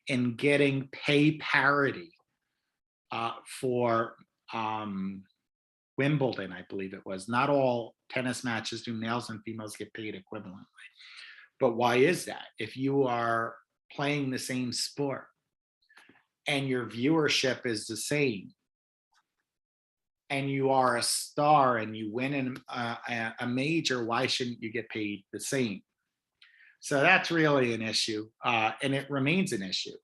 in getting pay parity for Wimbledon, I believe it was. Not all tennis matches do males and females get paid equivalently. But why is that? If you are playing the same sport and your viewership is the same, and you are a star and you win in a major, why shouldn't you get paid the same? So that's really an issue, and it remains an issue.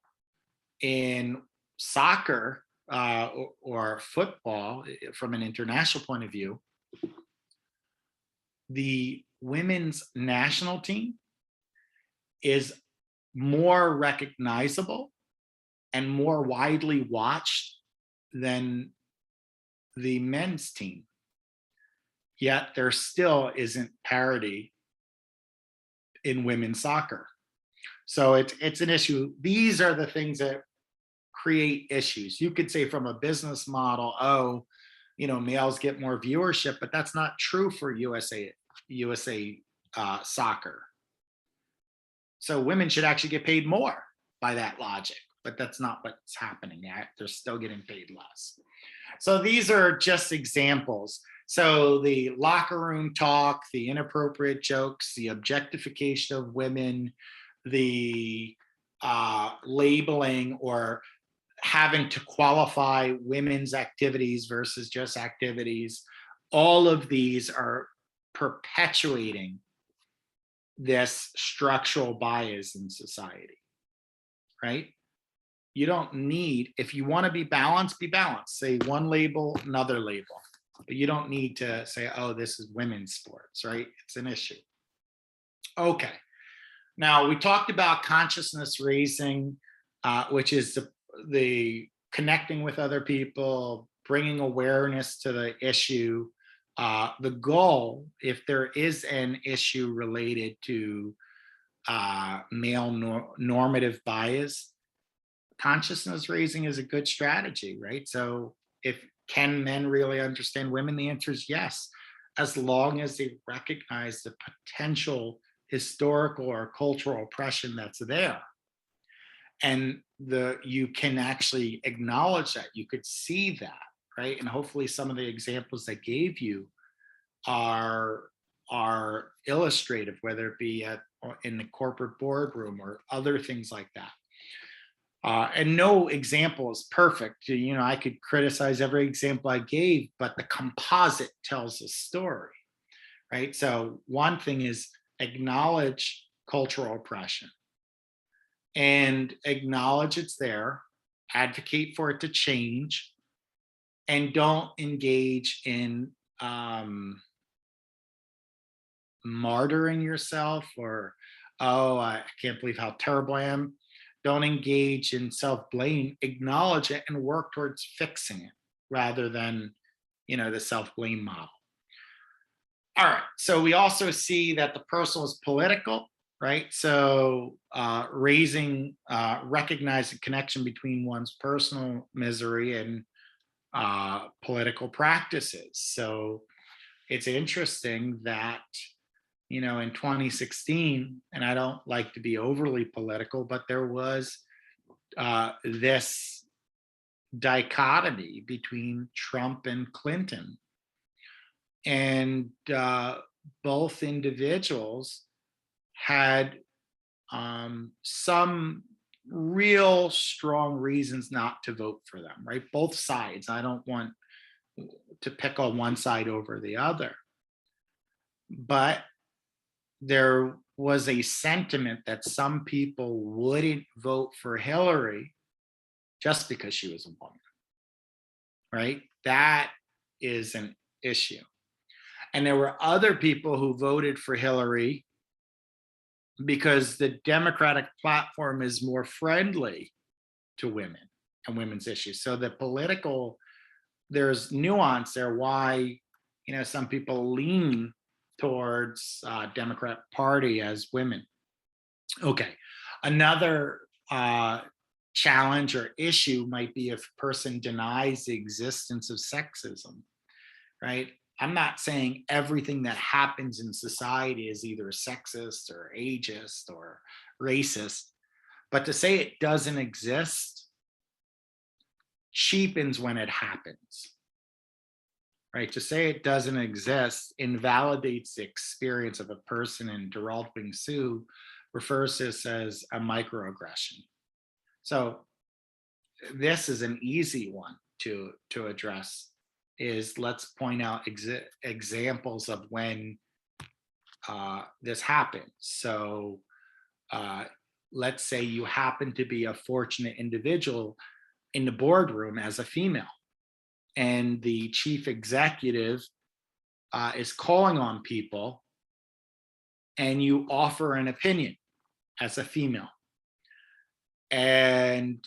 In soccer or football, from an international point of view, the women's national team is more recognizable and more widely watched than the men's team. Yet there still isn't parity in women's soccer. So it's an issue. These are the things that create issues. You could say from a business model, oh, males get more viewership, but that's not true for USA soccer. So women should actually get paid more by that logic, but that's not what's happening. They're still getting paid less. So these are just examples. So the locker room talk, the inappropriate jokes, the objectification of women, the labeling or having to qualify women's activities versus just activities, all of these are perpetuating this structural bias in society, right? You don't need, if you want to be balanced, say one label, another label, but you don't need to say, oh, this is women's sports, right? It's an issue. Okay, now we talked about consciousness raising, which is the connecting with other people, bringing awareness to the issue. The goal, if there is an issue related to male normative bias, consciousness raising is a good strategy, right? So can men really understand women? The answer is yes, as long as they recognize the potential historical or cultural oppression that's there. And you can actually acknowledge that, you could see that, right? And hopefully some of the examples I gave you are illustrative, whether it be in the corporate boardroom or other things like that. And no example is perfect. I could criticize every example I gave, but the composite tells a story, right? So one thing is acknowledge cultural oppression and acknowledge it's there, advocate for it to change, and don't engage in martyring yourself or, oh, I can't believe how terrible I am. Don't engage in self-blame, acknowledge it and work towards fixing it rather than, the self-blame model. All right, so we also see that the personal is political, right? So recognizing connection between one's personal misery and political practices. So it's interesting that, in 2016, and I don't like to be overly political, but there was this dichotomy between Trump and Clinton. And both individuals had some real strong reasons not to vote for them, right? Both sides. I don't want to pick on one side over the other. But there was a sentiment that some people wouldn't vote for Hillary just because she was a woman, right? That is an issue. And there were other people who voted for Hillary because the Democratic platform is more friendly to women and women's issues. So there's nuance there why, some people lean towards Democrat Party as women. Okay, another challenge or issue might be if a person denies the existence of sexism, right? I'm not saying everything that happens in society is either sexist or ageist or racist, but to say it doesn't exist cheapens when it happens, right? To say it doesn't exist invalidates the experience of a person, and Developing Sue refers to this as a microaggression. So this is an easy one to address, is let's point out examples of when this happens. So let's say you happen to be a fortunate individual in the boardroom as a female, and the chief executive is calling on people, and you offer an opinion as a female. And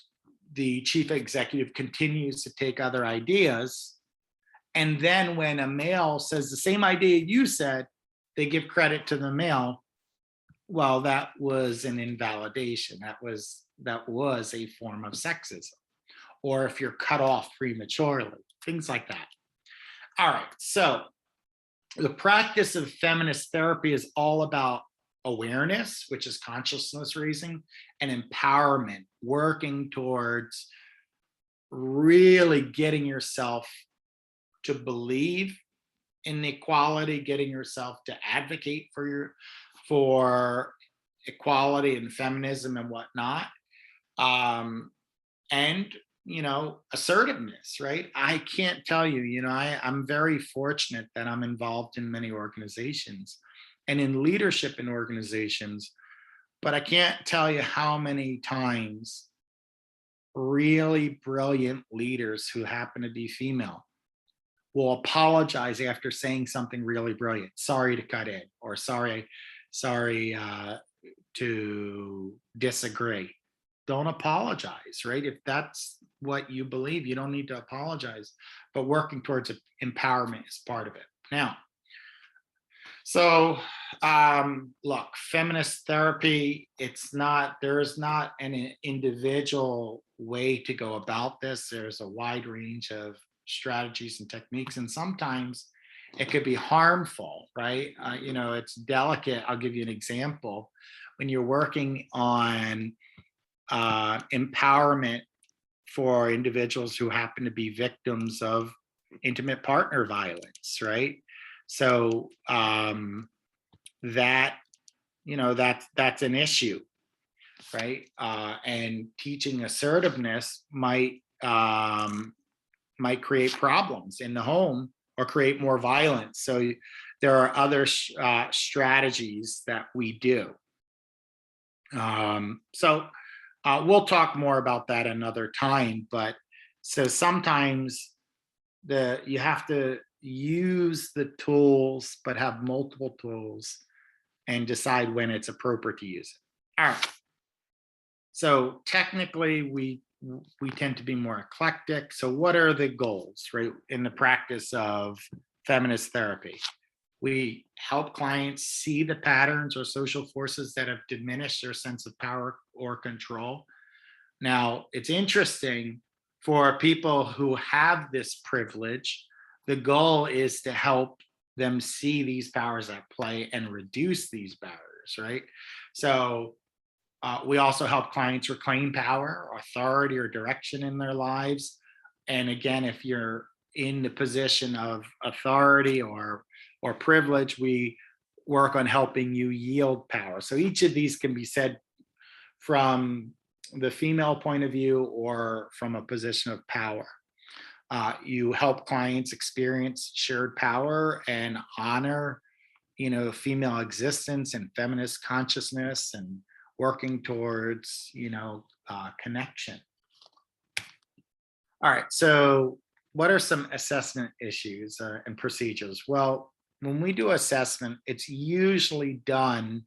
the chief executive continues to take other ideas. And then when a male says the same idea you said, they give credit to the male. Well, that was an invalidation. That was a form of sexism. Or if you're cut off prematurely, things like that. All right, so the practice of feminist therapy is all about awareness, which is consciousness raising, and empowerment, working towards really getting yourself to believe in equality, getting yourself to advocate for equality and feminism and whatnot, and assertiveness, right? I can't tell you, I'm very fortunate that I'm involved in many organizations and in leadership in organizations, but I can't tell you how many times really brilliant leaders who happen to be female will apologize after saying something really brilliant. Sorry to cut in, or sorry to disagree. Don't apologize, right? If that's what you believe, you don't need to apologize, but working towards empowerment is part of it. Now, so look, feminist therapy, there is not an individual way to go about this. There's a wide range of strategies and techniques, and sometimes it could be harmful, right? It's delicate. I'll give you an example. When you're working on empowerment for individuals who happen to be victims of intimate partner violence, right? So that's an issue, right? And teaching assertiveness might create problems in the home or create more violence. So there are other strategies that we do. We'll talk more about that another time, but so sometimes you have to use the tools, but have multiple tools and decide when it's appropriate to use it. All right. So technically we tend to be more eclectic. So what are the goals, right, in the practice of feminist therapy? We help clients see the patterns or social forces that have diminished their sense of power or control. Now, it's interesting for people who have this privilege, the goal is to help them see these powers at play and reduce these barriers, right? So we also help clients reclaim power, authority, or direction in their lives. And again, if you're in the position of authority or privilege, we work on helping you yield power. So each of these can be said from the female point of view or from a position of power. You help clients experience shared power and honor, female existence and feminist consciousness, and working towards, connection. All right, so what are some assessment issues and procedures? Well, when we do assessment, it's usually done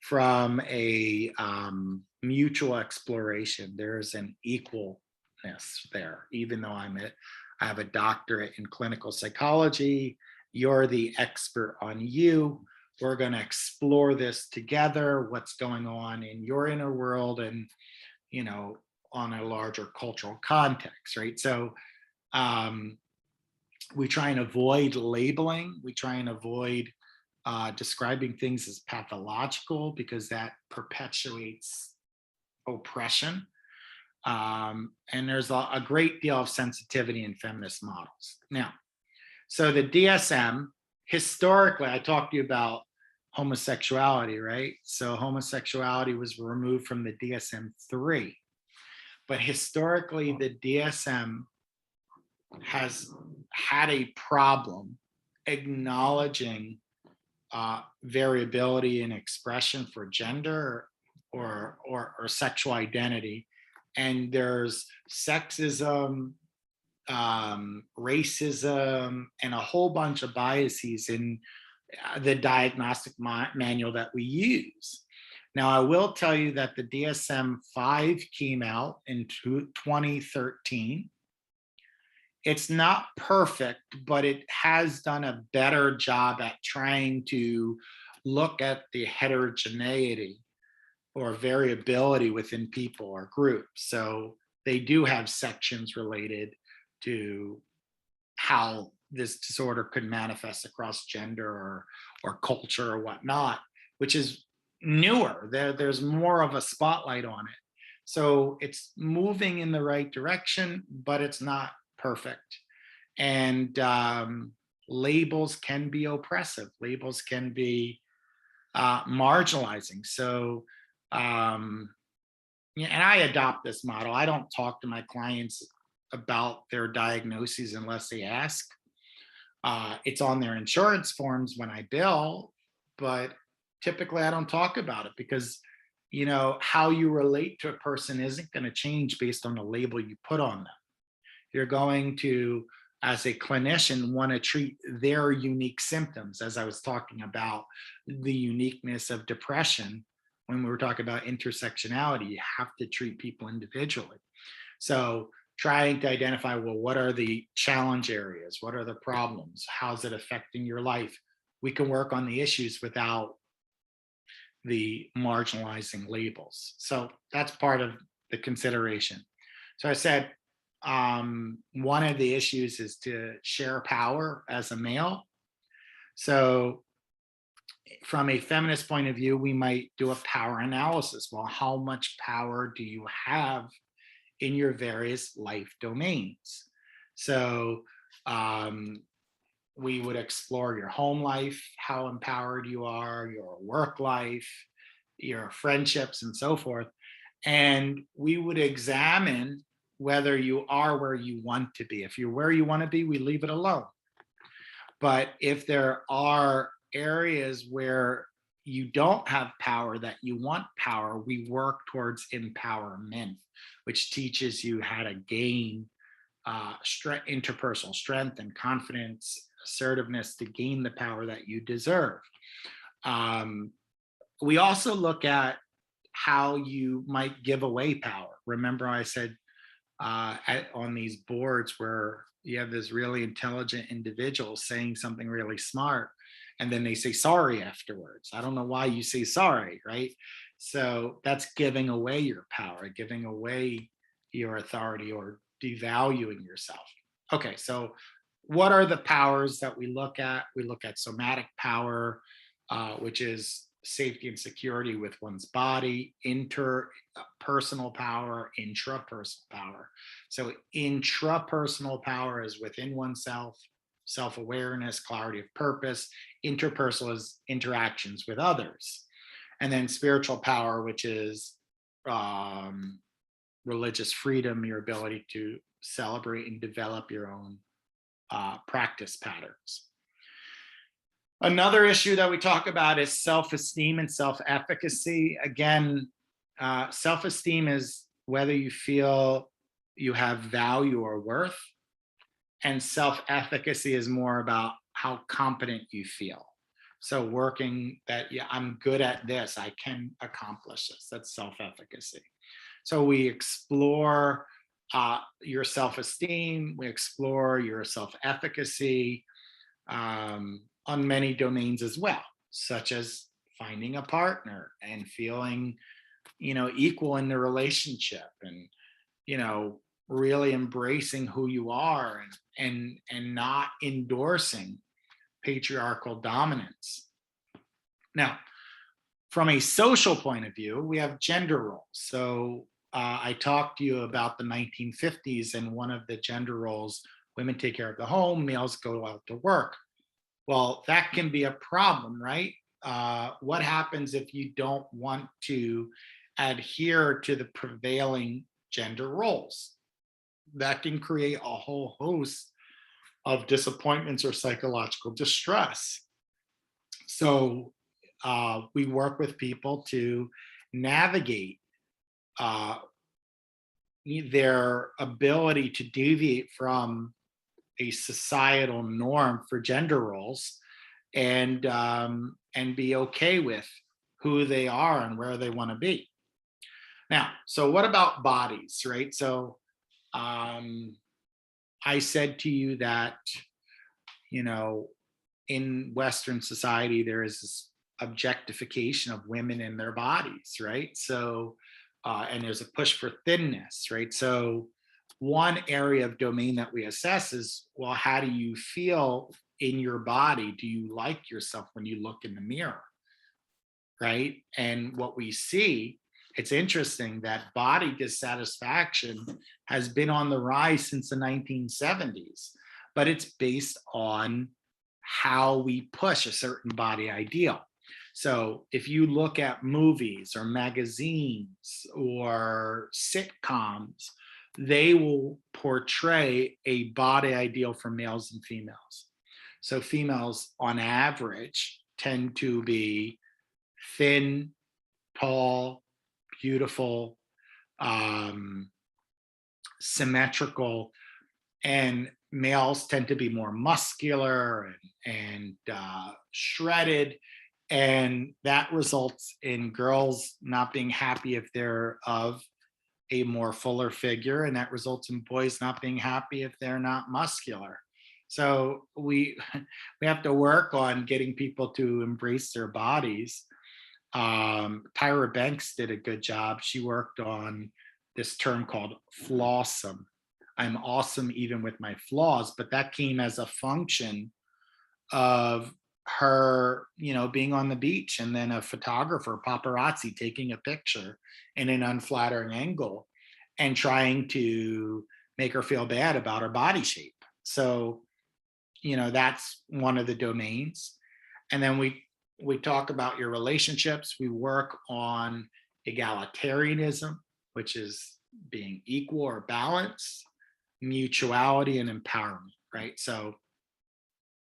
from a mutual exploration. There's an equalness there, even though I have a doctorate in clinical psychology. You're the expert on you. We're going to explore this together, what's going on in your inner world, and on a larger cultural context, right? So we try and avoid labeling. We try and avoid describing things as pathological, because that perpetuates oppression. And there's a great deal of sensitivity in feminist models. Now, so the DSM, historically, I talked to you about homosexuality, right? So homosexuality was removed from the DSM-3. But historically, the DSM has had a problem acknowledging variability in expression for gender or sexual identity. And there's sexism, racism, and a whole bunch of biases in the diagnostic manual that we use. Now, I will tell you that the DSM-5 came out in 2013. It's not perfect, but it has done a better job at trying to look at the heterogeneity or variability within people or groups. So they do have sections related to how this disorder could manifest across gender or culture or whatnot, which is newer. There's more of a spotlight on it. So it's moving in the right direction, but it's not perfect. And labels can be oppressive. Labels can be marginalizing. So, and I adopt this model. I don't talk to my clients about their diagnoses unless they ask. It's on their insurance forms when I bill, but typically I don't talk about it, because how you relate to a person isn't going to change based on the label you put on them. You're going to, as a clinician, want to treat their unique symptoms, as I was talking about the uniqueness of depression. When we were talking about intersectionality, you have to treat people individually. So trying to identify, well, what are the challenge areas? What are the problems? How's it affecting your life? We can work on the issues without the marginalizing labels. So that's part of the consideration. So I said, one of the issues is to share power as a male. So from a feminist point of view, we might do a power analysis. Well, how much power do you have in your various life domains? So we would explore your home life, how empowered you are, your work life, your friendships, and so forth. And we would examine whether you are where you want to be. If you're where you want to be, we leave it alone. But if there are areas where you don't have power, that you want power, we work towards empowerment, which teaches you how to gain interpersonal strength and confidence, assertiveness to gain the power that you deserve. We also look at how you might give away power. Remember, I said on these boards where you have this really intelligent individual saying something really smart, and then they say sorry afterwards. I don't know why you say sorry, right? So that's giving away your power, giving away your authority, or devaluing yourself. Okay, so what are the powers that we look at? We look at somatic power, which is safety and security with one's body, interpersonal power, intrapersonal power. So intrapersonal power is within oneself, self-awareness, clarity of purpose. Interpersonal is interactions with others. And then spiritual power, which is religious freedom, your ability to celebrate and develop your own practice patterns. Another issue that we talk about is self-esteem and self-efficacy. Again, self-esteem is whether you feel you have value or worth, and self-efficacy is more about how competent you feel. So working that, yeah, I'm good at this, I can accomplish this. That's self-efficacy. So we explore your self-esteem, we explore your self-efficacy on many domains as well, such as finding a partner and feeling, equal in the relationship, and, really embracing who you are, and not endorsing patriarchal dominance. Now, from a social point of view, we have gender roles. So I talked to you about the 1950s, and one of the gender roles, women take care of the home, males go out to work. Well, that can be a problem, right? What happens if you don't want to adhere to the prevailing gender roles? That can create a whole host of disappointments or psychological distress. So we work with people to navigate their ability to deviate from a societal norm for gender roles, and be okay with who they are and where they want to be. Now, so what about bodies, right? So I said to you that, in Western society, there is this objectification of women in their bodies, right? So, and there's a push for thinness, right? So one area of domain that we assess is, well, how do you feel in your body? Do you like yourself when you look in the mirror, right? And what we see, it's interesting that body dissatisfaction has been on the rise since the 1970s, but it's based on how we push a certain body ideal. So if you look at movies or magazines or sitcoms, they will portray a body ideal for males and females. So females on average tend to be thin, tall, beautiful, symmetrical, and males tend to be more muscular and shredded. And that results in girls not being happy if they're of a more fuller figure, and that results in boys not being happy if they're not muscular. So we have to work on getting people to embrace their bodies. Tyra Banks did a good job. She worked on this term called flawsome. I'm awesome even with my flaws, but that came as a function of her, being on the beach, and then a photographer, paparazzi, taking a picture in an unflattering angle and trying to make her feel bad about her body shape. So, that's one of the domains. And then we talk about your relationships. We work on egalitarianism, which is being equal or balanced, mutuality, and empowerment, right? So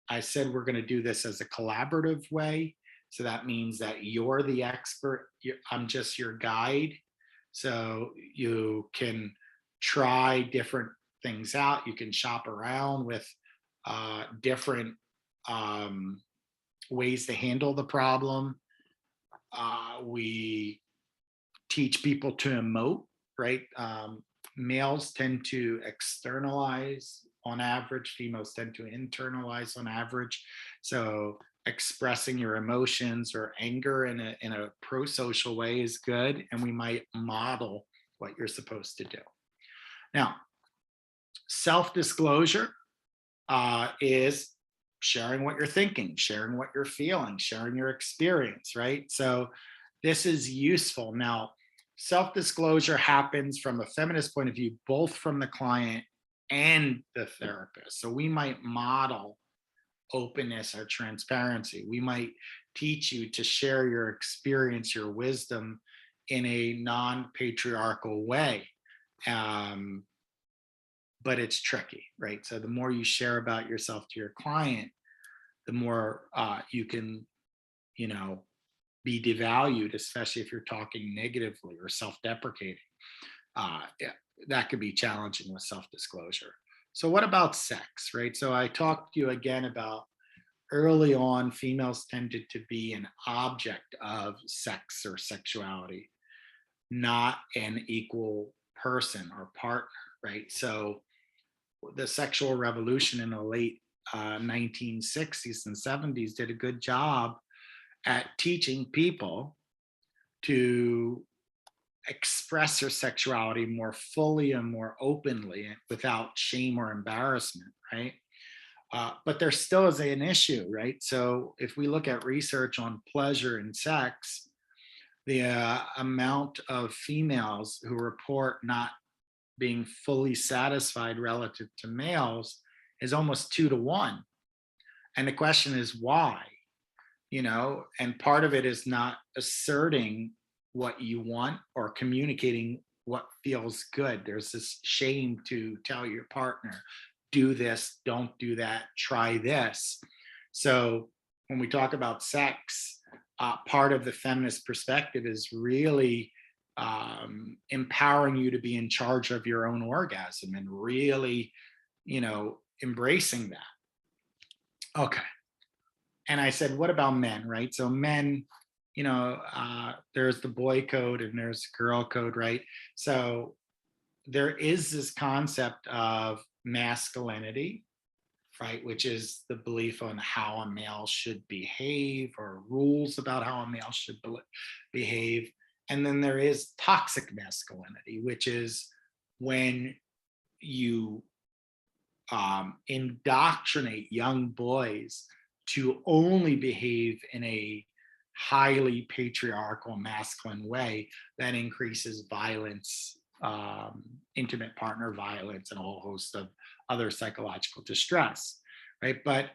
I said we're going to do this as a collaborative way. So that means that you're the expert. I'm just your guide. So you can try different things out. You can shop around with different ways to handle the problem. We teach people to emote, right? Males tend to externalize on average, females tend to internalize on average. So expressing your emotions or anger in a pro-social way is good, and we might model what you're supposed to do. Now, self-disclosure is sharing what you're thinking, sharing what you're feeling, sharing your experience, right? So this is useful. Now, self-disclosure happens from a feminist point of view, both from the client and the therapist. So we might model openness or transparency. We might teach you to share your experience, your wisdom in a non-patriarchal way. but it's tricky, right? So the more you share about yourself to your client, the more you can, you know, be devalued, especially if you're talking negatively or self-deprecating. Yeah, that could be challenging with self-disclosure. So what about sex, right? So I talked to you again about early on, females tended to be an object of sex or sexuality, not an equal person or partner, right? So the sexual revolution in the late 1960s and 70s did a good job at teaching people to express their sexuality more fully and more openly without shame or embarrassment, right? But there still is an issue, right? So if we look at research on pleasure and sex, the amount of females who report not being fully satisfied relative to males is almost 2 to 1. And the question is why? You know, and part of it is not asserting what you want or communicating what feels good. There's this shame to tell your partner, do this, don't do that, try this. So when we talk about sex, part of the feminist perspective is really empowering you to be in charge of your own orgasm and really, you know, embracing that. Okay. And I said, what about men, right? So men, you know, there's the boy code and there's girl code, right? So there is this concept of masculinity, right? Which is the belief on how a male should behave or rules about how a male should behave. And then there is toxic masculinity, which is when you indoctrinate young boys to only behave in a highly patriarchal masculine way that increases violence, intimate partner violence, and a whole host of other psychological distress, right? But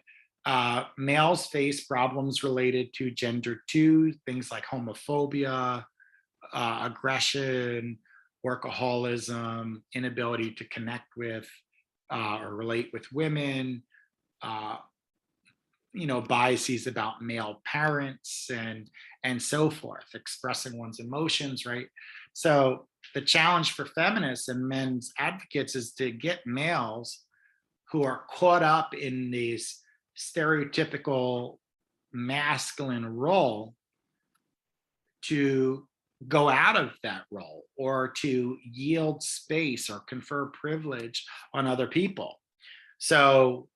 males face problems related to gender too, things like homophobia, aggression, workaholism, inability to connect with or relate with women, you know, biases about male parents and so forth, expressing one's emotions, right? So the challenge for feminists and men's advocates is to get males who are caught up in this stereotypical masculine role to go out of that role or to yield space or confer privilege on other people. So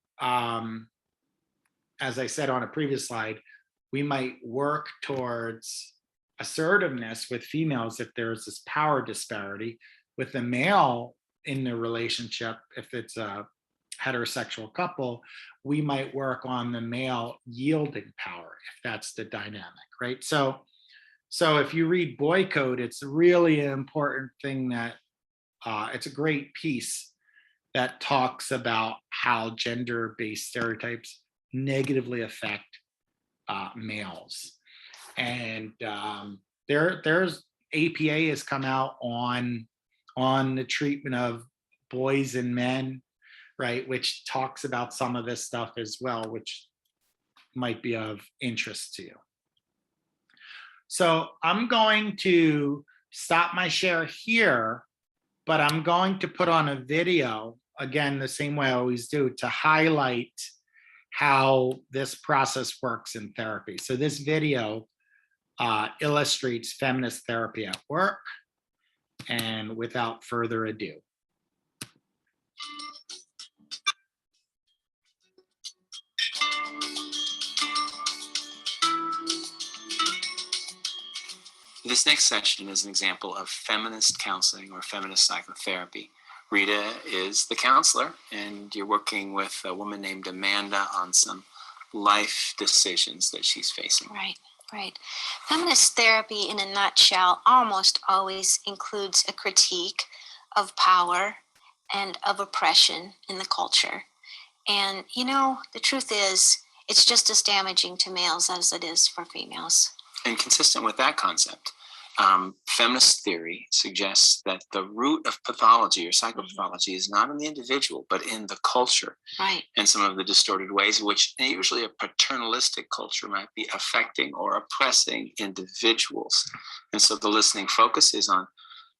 as I said on a previous slide, we might work towards assertiveness with females if there's this power disparity. With the male in the relationship, if it's a heterosexual couple, we might work on the male yielding power if that's the dynamic, right? So if you read Boy Code, it's really an important thing that it's a great piece that talks about how gender-based stereotypes negatively affect males. And there's APA has come out on the treatment of boys and men, right, which talks about some of this stuff as well, which might be of interest to you. So I'm going to stop my share here, but I'm going to put on a video, again, the same way I always do, to highlight how this process works in therapy. So this video illustrates feminist therapy at work. And without further ado. This next session is an example of feminist counseling or feminist psychotherapy. Rita is the counselor, and you're working with a woman named Amanda on some life decisions that she's facing. Right. Feminist therapy, in a nutshell, almost always includes a critique of power and of oppression in the culture. And, you know, the truth is, it's just as damaging to males as it is for females. And consistent with that concept, Feminist theory suggests that the root of pathology or psychopathology is not in the individual, but in the culture. Right. And some of the distorted ways in which usually a paternalistic culture might be affecting or oppressing individuals. And so the listening focus is on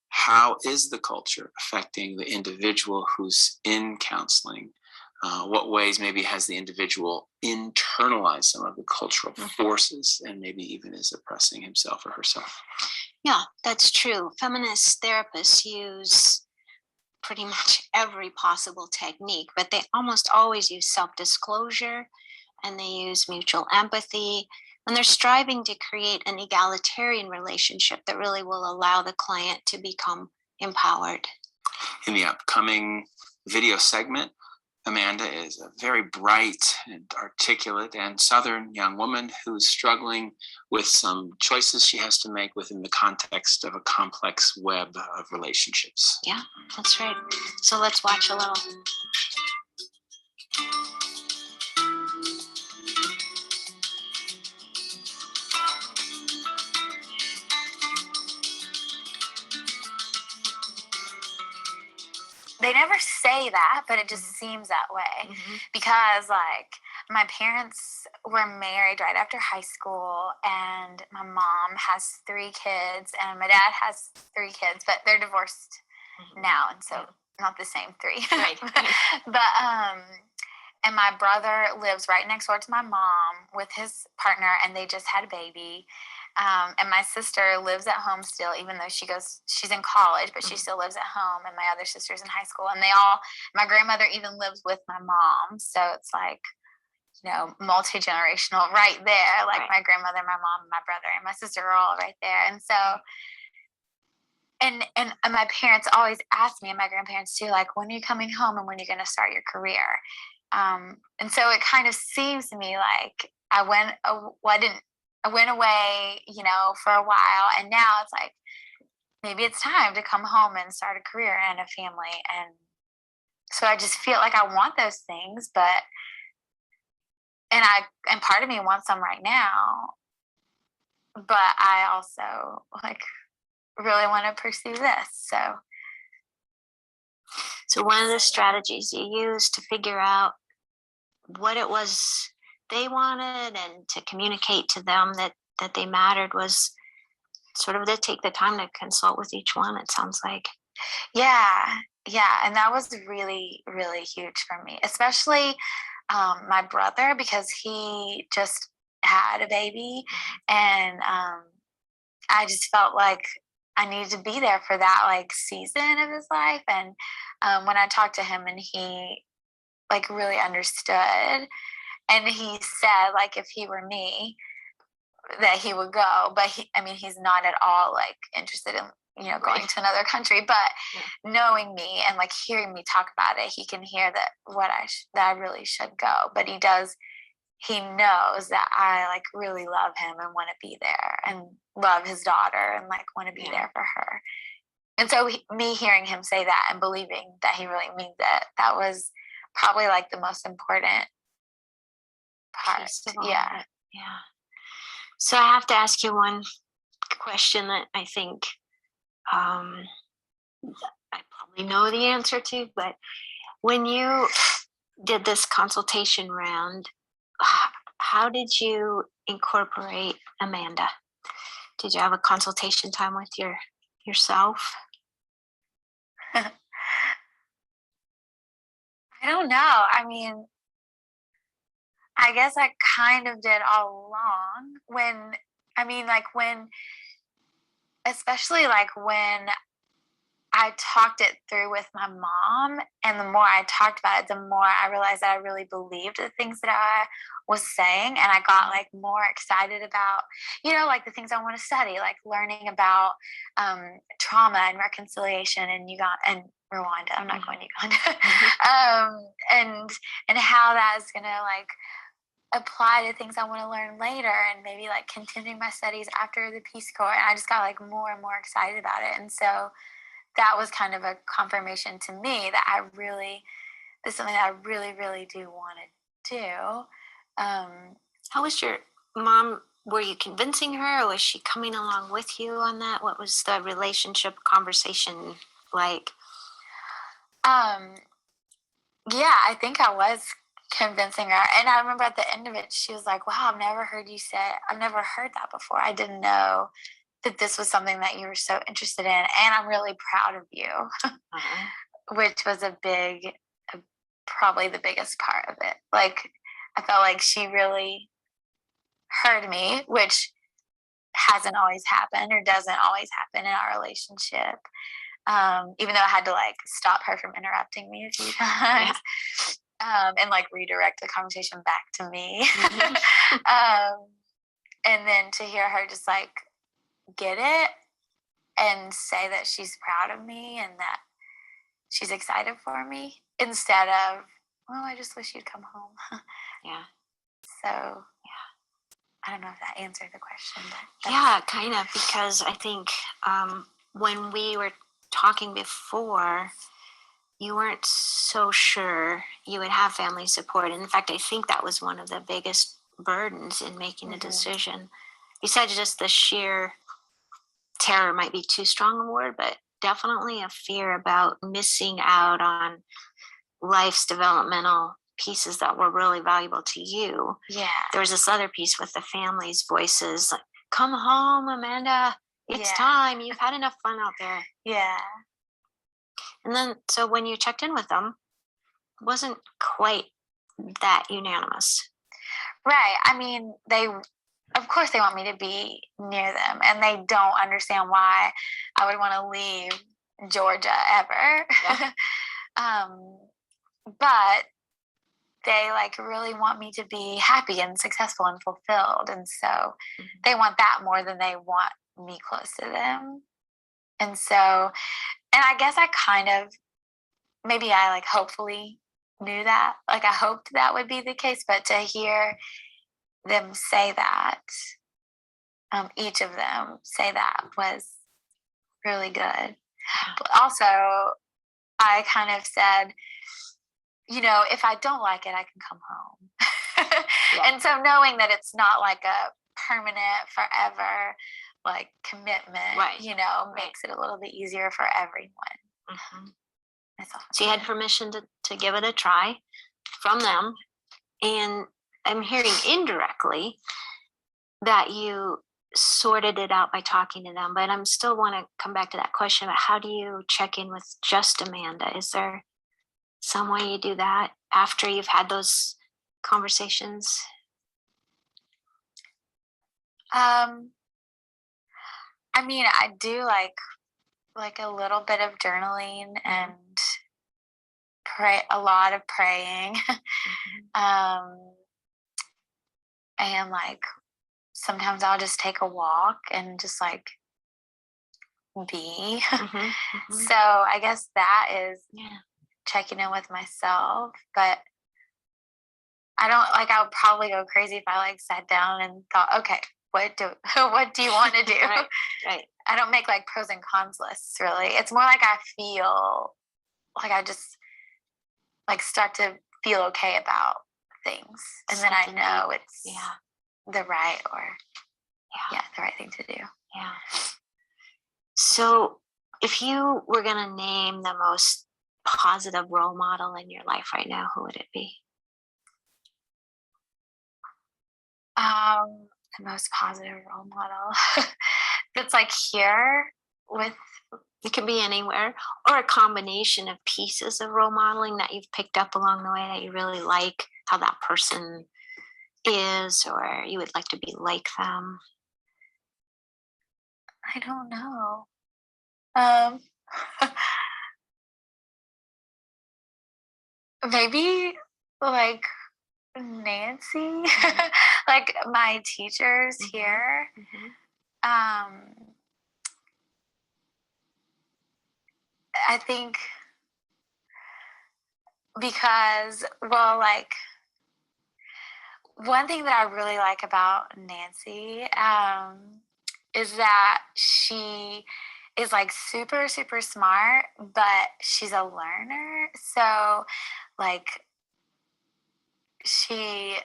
how is the culture affecting the individual who's in counseling? What ways maybe has the individual internalized some of the cultural forces and maybe even is oppressing himself or herself? Yeah, that's true. Feminist therapists use pretty much every possible technique, but they almost always use self-disclosure and they use mutual empathy. And they're striving to create an egalitarian relationship that really will allow the client to become empowered. In the upcoming video segment, Amanda is a very bright and articulate and Southern young woman who's struggling with some choices she has to make within the context of a complex web of relationships. Yeah, that's right. So let's watch a little. They never say that, but it just seems that way because, like, my parents were married right after high school, and my mom has 3 kids, and my dad has 3 kids, but they're divorced now, and so not the same 3. Right. But and my brother lives right next door to my mom with his partner, and they just had a baby. And my sister lives at home still, even though she's in college, but she still lives at home. And my other sister's in high school, and my grandmother even lives with my mom. So it's like, multi-generational right there. Like my grandmother, my mom, my brother, and my sister are all right there. And so, and my parents always ask me, and my grandparents too, like, when are you coming home and when are you going to start your career? And so it kind of seems to me like I went away, for a while, and now it's like, maybe it's time to come home and start a career and a family. And so I just feel like I want those things, and part of me wants them right now, but I also really want to pursue this. So one of the strategies you use to figure out what it was they wanted and to communicate to them that they mattered was sort of to take the time to consult with each one, it sounds like. Yeah. And that was really, really huge for me, especially my brother, because he just had a baby, and I just felt like I needed to be there for that season of his life. And when I talked to him, and he really understood, and he said if he were me that he would go, but he's not at all interested in going to another country, but knowing me and hearing me talk about it, he can hear that that I really should go. But he knows that I really love him and want to be there and love his daughter and want to be there for her. And so me hearing him say that and believing that he really means it, that was probably the most important part. Yeah. So I have to ask you one question that I think I probably know the answer to, but when you did this consultation round, how did you incorporate Amanda? Did you have a consultation time with yourself? I don't know. I guess I kind of did all along especially when I talked it through with my mom, and the more I talked about it, the more I realized that I really believed the things that I was saying, and I got more excited about, the things I want to study, learning about trauma and reconciliation and Rwanda. I'm not going to Uganda. And how that is going to apply to things I want to learn later, and maybe continuing my studies after the Peace Corps. And I just got more and more excited about it. And so that was kind of a confirmation to me that this is something that I really, really do want to do. How was your mom were you convincing her, or was she coming along with you on that? What was the relationship conversation like? Yeah, I think I was convincing her. And I remember at the end of it, she was like, wow, I've never heard that before. I didn't know that this was something that you were so interested in. And I'm really proud of you, which was probably the biggest part of it. Like, I felt like she really heard me, which hasn't always happened or doesn't always happen in our relationship. Even though I had to like stop her from interrupting me a few times, and like redirect the conversation back to me. And then to hear her just like get it and say that she's proud of me and that she's excited for me instead of, well, I just wish you'd come home. Yeah. So yeah, I don't know if that answered the question. But yeah, kind of, because I think when we were talking before, you weren't so sure you would have family support. And in fact, I think that was one of the biggest burdens in making the decision. Besides just the sheer terror might be too strong a word, but definitely a fear about missing out on life's developmental pieces that were really valuable to you. Yeah. There was this other piece with the family's voices, like, come home, Amanda. It's time. You've had enough fun out there. Yeah. And then, so when you checked in with them, it wasn't quite that unanimous. Right. I mean, of course they want me to be near them, and they don't understand why I would want to leave Georgia ever. Yeah. But they like really want me to be happy and successful and fulfilled. And so they want that more than they want me close to them. And so, and I guess I kind of, maybe I like hopefully knew that, like I hoped that would be the case, but to hear them say that, each of them say that was really good. But also I kind of said, you know, if I don't like it, I can come home. And so knowing that it's not like a permanent, forever, like commitment, you know, makes it a little bit easier for everyone. So you had permission to give it a try from them. And I'm hearing indirectly that you sorted it out by talking to them, but I'm still want to come back to that question about how do you check in with just Amanda? Is there some way you do that after you've had those conversations? I mean, I do like a little bit of journaling and a lot of praying. And like sometimes I'll just take a walk and just like be. So I guess that is checking in with myself, but I would probably go crazy if I like sat down and thought, okay, what do you want to do? Right. I don't make like pros and cons lists really. It's more like I feel like I just like start to feel okay about things, and then I know it's the right the right thing to do. Yeah. So if you were going to name the most positive role model in your life right now, who would it be? The most positive role model that's like here with, it can be anywhere, or a combination of pieces of role modeling that you've picked up along the way that you really like how that person is, or you would like to be like them. I don't know. Maybe like Nancy, like my teachers here. I think because, well, like one thing that I really like about Nancy is that she is like super, super smart, but she's a learner. So like she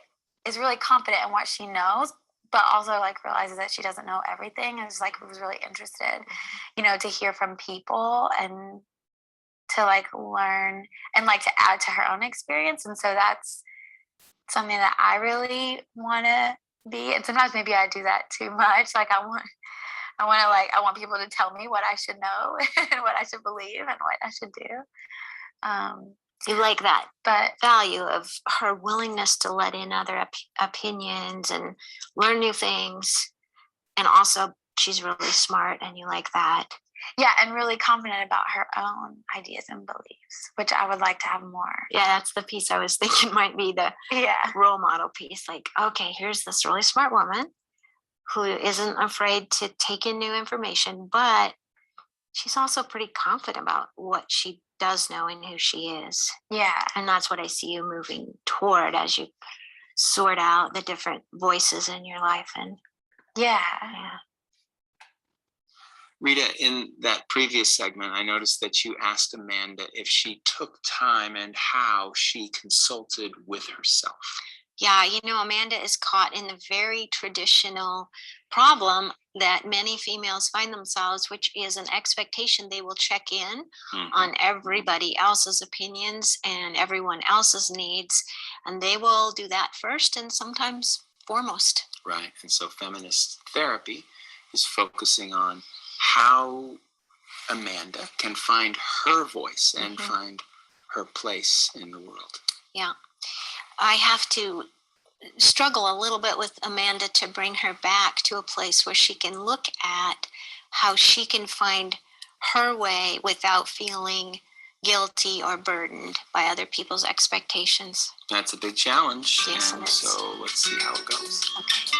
is really confident in what she knows, but also like realizes that she doesn't know everything, and is like was really interested, you know, to hear from people and to like learn and like to add to her own experience. And so that's something that I really want to be. And sometimes maybe I do that too much. Like I want people to tell me what I should know and what I should believe and what I should do. You like that But value of her willingness to let in other opinions and learn new things. And also she's really smart, and you like that. yeah, and really confident about her own ideas and beliefs, which I would like to have more. Yeah, that's the piece I was thinking might be the role model piece. Like, okay, here's this really smart woman who isn't afraid to take in new information, but she's also pretty confident about what she does know and who she is. Yeah. And that's what I see you moving toward as you sort out the different voices in your life. And yeah. Rita, in that previous segment, I noticed that you asked Amanda if she took time and how she consulted with herself. Yeah, you know, Amanda is caught in the very traditional problem that many females find themselves, which is an expectation they will check in on everybody else's opinions and everyone else's needs, and they will do that first and sometimes foremost. Right, and so feminist therapy is focusing on how Amanda can find her voice and find her place in the world. Yeah. I have to struggle a little bit with Amanda to bring her back to a place where she can look at how she can find her way without feeling guilty or burdened by other people's expectations. That's a big challenge. Yes, and it is. So let's see how it goes. Okay.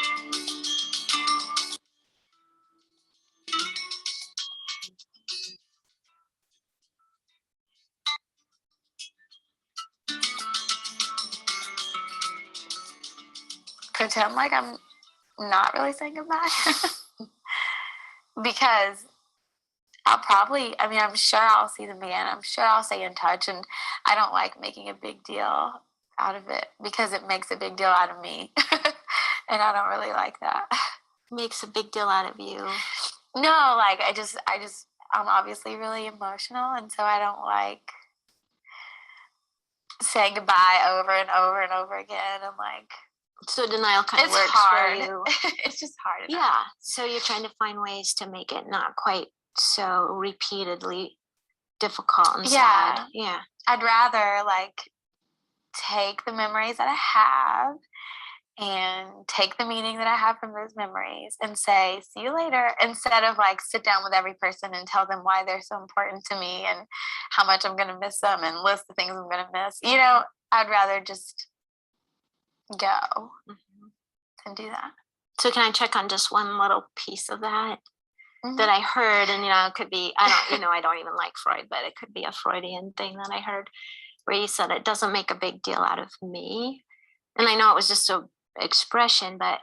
Pretend like I'm not really saying goodbye. Because I'm sure I'll see the man. I'm sure I'll stay in touch. And I don't like making a big deal out of it because it makes a big deal out of me. And I don't really like that. Makes a big deal out of you. No, like I'm obviously really emotional. And so I don't like saying goodbye over and over and over again. And like, so denial kind of works hard. for you. It's just hard enough. Yeah. So you're trying to find ways to make it not quite so repeatedly difficult and sad. Yeah. I'd rather like take the memories that I have and take the meaning that I have from those memories and say, see you later, instead of like sit down with every person and tell them why they're so important to me and how much I'm going to miss them and list the things I'm going to miss. You know, I'd rather just go and do that. So can I check on just one little piece of that that I heard? And, you know, it could be, I don't even like Freud, but it could be a Freudian thing that I heard where you said it doesn't make a big deal out of me. And I know it was just a expression, but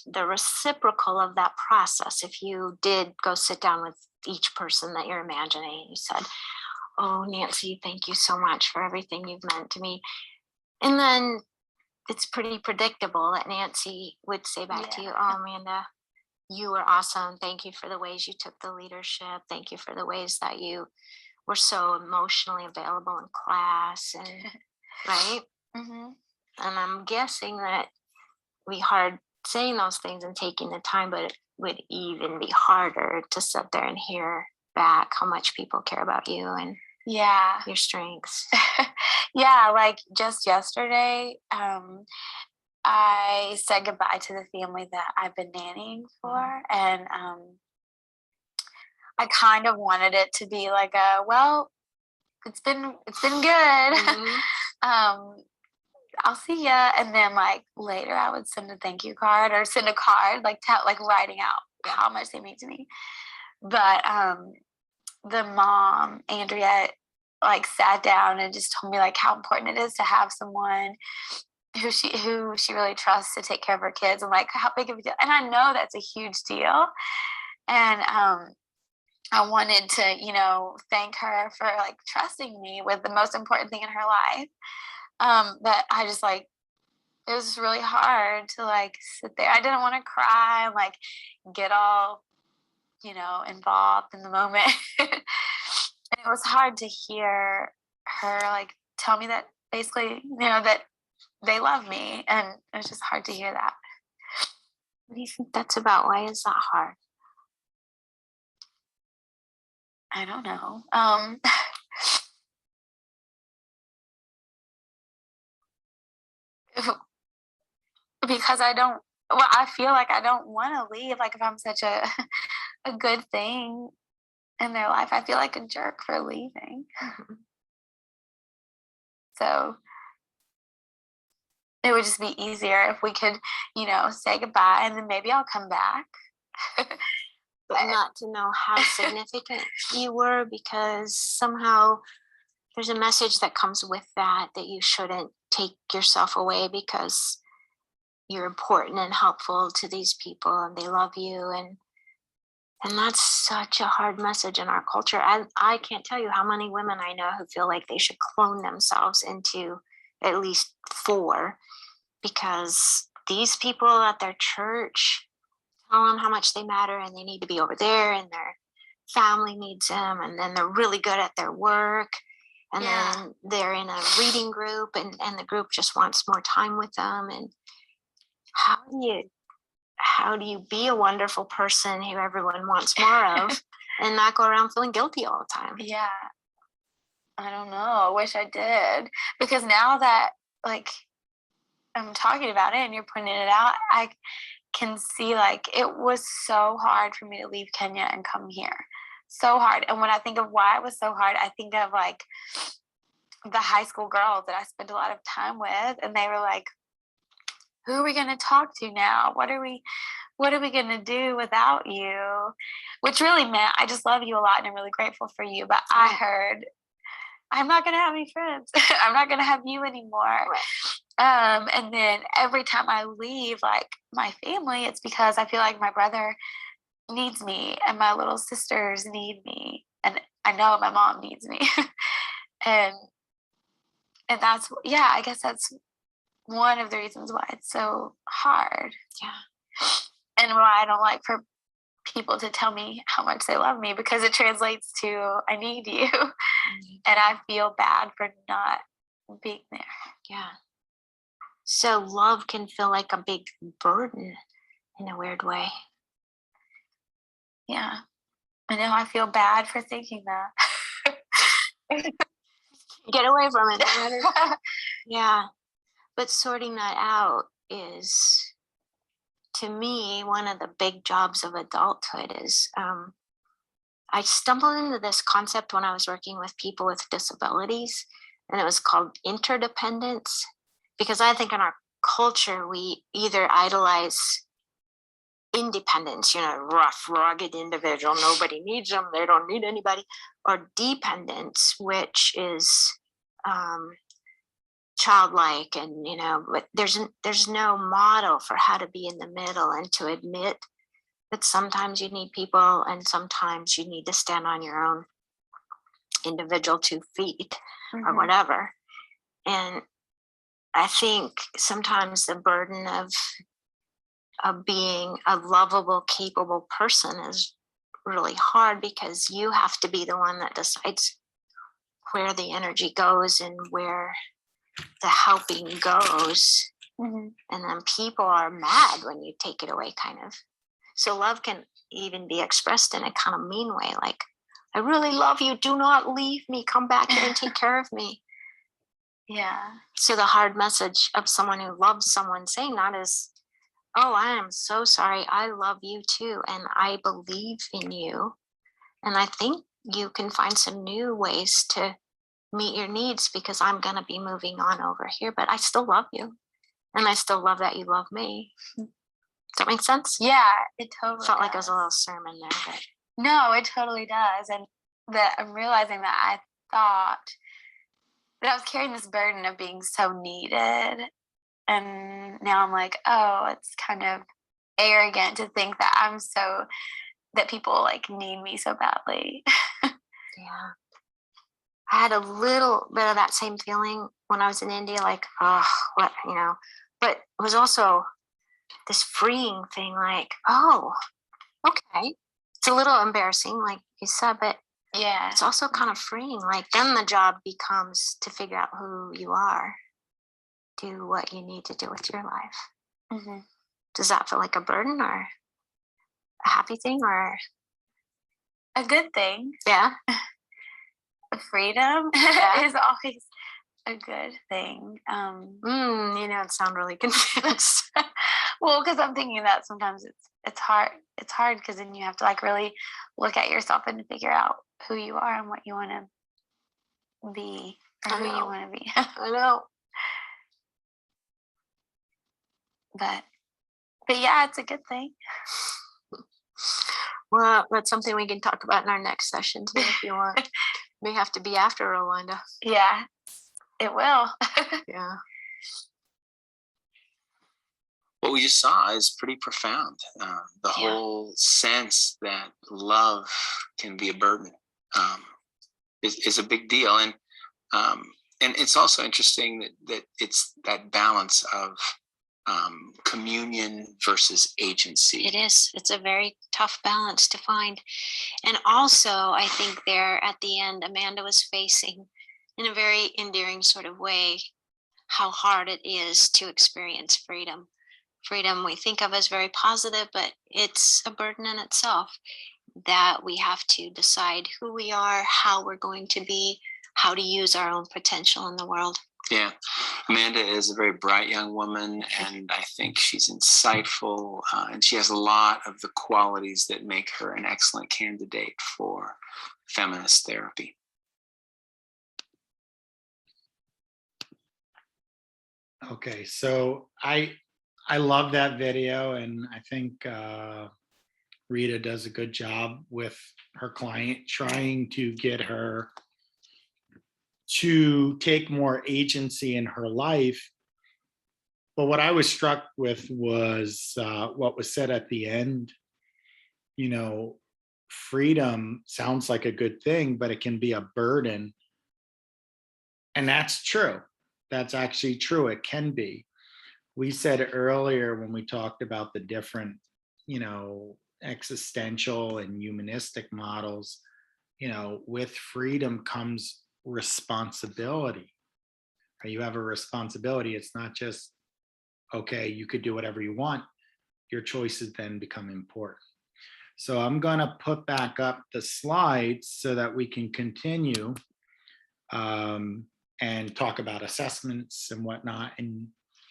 the reciprocal of that process, if you did go sit down with each person that you're imagining, you said, oh, Nancy, thank you so much for everything you've meant to me. And then it's pretty predictable that Nancy would say back to you, oh, Amanda, you were awesome. Thank you for the ways you took the leadership. Thank you for the ways that you were so emotionally available in class. And right? And I'm guessing that we hard saying those things and taking the time, but it would even be harder to sit there and hear back how much people care about you and your strengths. Like just yesterday, I said goodbye to the family that I've been nannying for, and I kind of wanted it to be like it's been good. I'll see ya. And then like later I would send a thank you card or send a card, like writing out how much they mean to me. But the mom, Andrea, like sat down and just told me like how important it is to have someone who she really trusts to take care of her kids, and like how big of a deal. And I know that's a huge deal. And I wanted to, you know, thank her for like trusting me with the most important thing in her life. But I just like it was really hard to like sit there. I didn't want to cry and like get all, you know, involved in the moment. And it was hard to hear her like tell me that basically, you know, that they love me. And it was just hard to hear that. What do you think that's about? Why is that hard? I don't know. Because I feel like I don't want to leave. Like if I'm such a good thing in their life, I feel like a jerk for leaving. Mhm. So it would just be easier if we could, you know, say goodbye and then maybe I'll come back. But not to know how significant you were, because somehow there's a message that comes with that you shouldn't take yourself away because you're important and helpful to these people and they love you, and that's such a hard message in our culture. I can't tell you how many women I know who feel like they should clone themselves into at least 4 because these people at their church tell them how much they matter and they need to be over there and their family needs them, and then they're really good at their work, and then they're in a reading group and the group just wants more time with them. And how do you be a wonderful person who everyone wants more of and not go around feeling guilty all the time? Yeah. I don't know. I wish I did. Because now that like I'm talking about it and you're pointing it out, I can see like it was so hard for me to leave Kenya and come here. So hard. And when I think of why it was so hard, I think of like the high school girls that I spent a lot of time with, and they were like, who are we going to talk to now? What are we going to do without you? Which really meant I just love you a lot and I'm really grateful for you. But I heard, I'm not going to have any friends. I'm not going to have you anymore. And then every time I leave like my family, it's because I feel like my brother needs me and my little sisters need me. And I know my mom needs me. and that's, yeah, I guess that's one of the reasons why it's so hard. Yeah. And why I don't like for people to tell me how much they love me, because it translates to I need you. And I feel bad for not being there. Yeah. So love can feel like a big burden in a weird way. Yeah. I know, I feel bad for thinking that. Get away from it. Yeah. But sorting that out is, to me, one of the big jobs of adulthood is I stumbled into this concept when I was working with people with disabilities, and it was called interdependence, because I think in our culture, we either idolize independence, rough, rugged individual, nobody needs them, they don't need anybody, or dependence, which is childlike, and but there's no model for how to be in the middle and to admit that sometimes you need people and sometimes you need to stand on your own individual 2 feet or whatever. And I think sometimes the burden of being a lovable, capable person is really hard, because you have to be the one that decides where the energy goes and where the helping goes. And then people are mad when you take it away, kind of. So love can even be expressed in a kind of mean way, like, I really love you, do not leave me, come back here and take care of me. Yeah. So the hard message of someone who loves someone saying that is, oh, I am so sorry, I love you too, and I believe in you, and I think you can find some new ways to meet your needs, because I'm going to be moving on over here, but I still love you, and I still love that you love me. Does that make sense? Yeah, it totally Felt does. like it was a little sermon there, but no, it totally does. And that I'm realizing that I thought that I was carrying this burden of being so needed, and now I'm like, oh, it's kind of arrogant to think that that people like need me so badly. yeah. I had a little bit of that same feeling when I was in India, like, oh, what, but it was also this freeing thing, like, oh, okay. It's a little embarrassing, like you said, but Yeah. it's also kind of freeing. Like, then the job becomes to figure out who you are, do what you need to do with your life. Mm-hmm. Does that feel like a burden or a happy thing, or A good thing. yeah? Freedom Yeah. is always a good thing. It sounds really confused. Well, because I'm thinking that sometimes it's hard. It's hard because then you have to like really look at yourself and figure out who you are and what you want to be, or who you want to be. I know. But yeah, it's a good thing. Well, that's something we can talk about in our next session too, if you want. May have to be after Rwanda. Yeah, it will. Yeah. What we just saw is pretty profound. The whole sense that love can be a burden is a big deal, and it's also interesting that it's that balance of communion versus agency. It is. It's a very tough balance to find. And also, I think there at the end, Amanda was facing, in a very endearing sort of way, how hard it is to experience freedom. Freedom we think of as very positive, but it's a burden in itself, that we have to decide who we are, how we're going to be, how to use our own potential in the world. Yeah, Amanda is a very bright young woman, and I think she's insightful, and she has a lot of the qualities that make her an excellent candidate for feminist therapy. Okay, so I love that video, and I think Rita does a good job with her client, trying to get her to take more agency in her life. But what I was struck with was what was said at the end. Freedom sounds like a good thing, but it can be a burden. And that's true. That's actually true. It can be. We said earlier when we talked about the different, existential and humanistic models, with freedom comes responsibility. You have a responsibility. It's not just, okay, you could do whatever you want. Your choices then become important. So I'm going to put back up the slides so that we can continue and talk about assessments and whatnot, and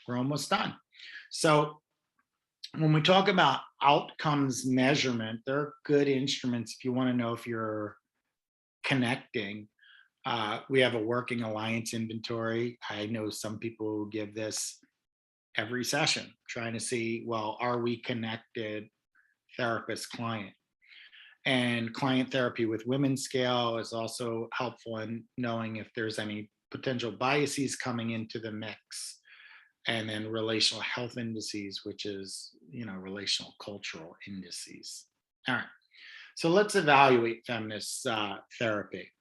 we're almost done. So when we talk about outcomes measurement, they're good instruments if you want to know if you're connecting. We have a working alliance inventory. I know some people who give this every session, trying to see, well, are we connected, therapist, client? And client therapy with women scale is also helpful in knowing if there's any potential biases coming into the mix. And then relational health indices, which is, relational cultural indices. All right, so let's evaluate feminist therapy.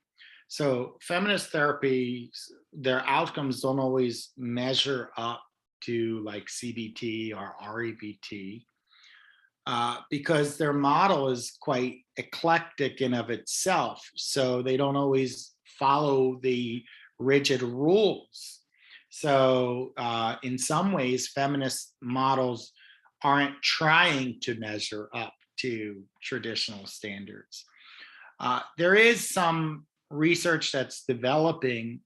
So feminist therapy, their outcomes don't always measure up to like CBT or REBT because their model is quite eclectic in of itself. So they don't always follow the rigid rules. So in some ways, feminist models aren't trying to measure up to traditional standards. There is some research that's developing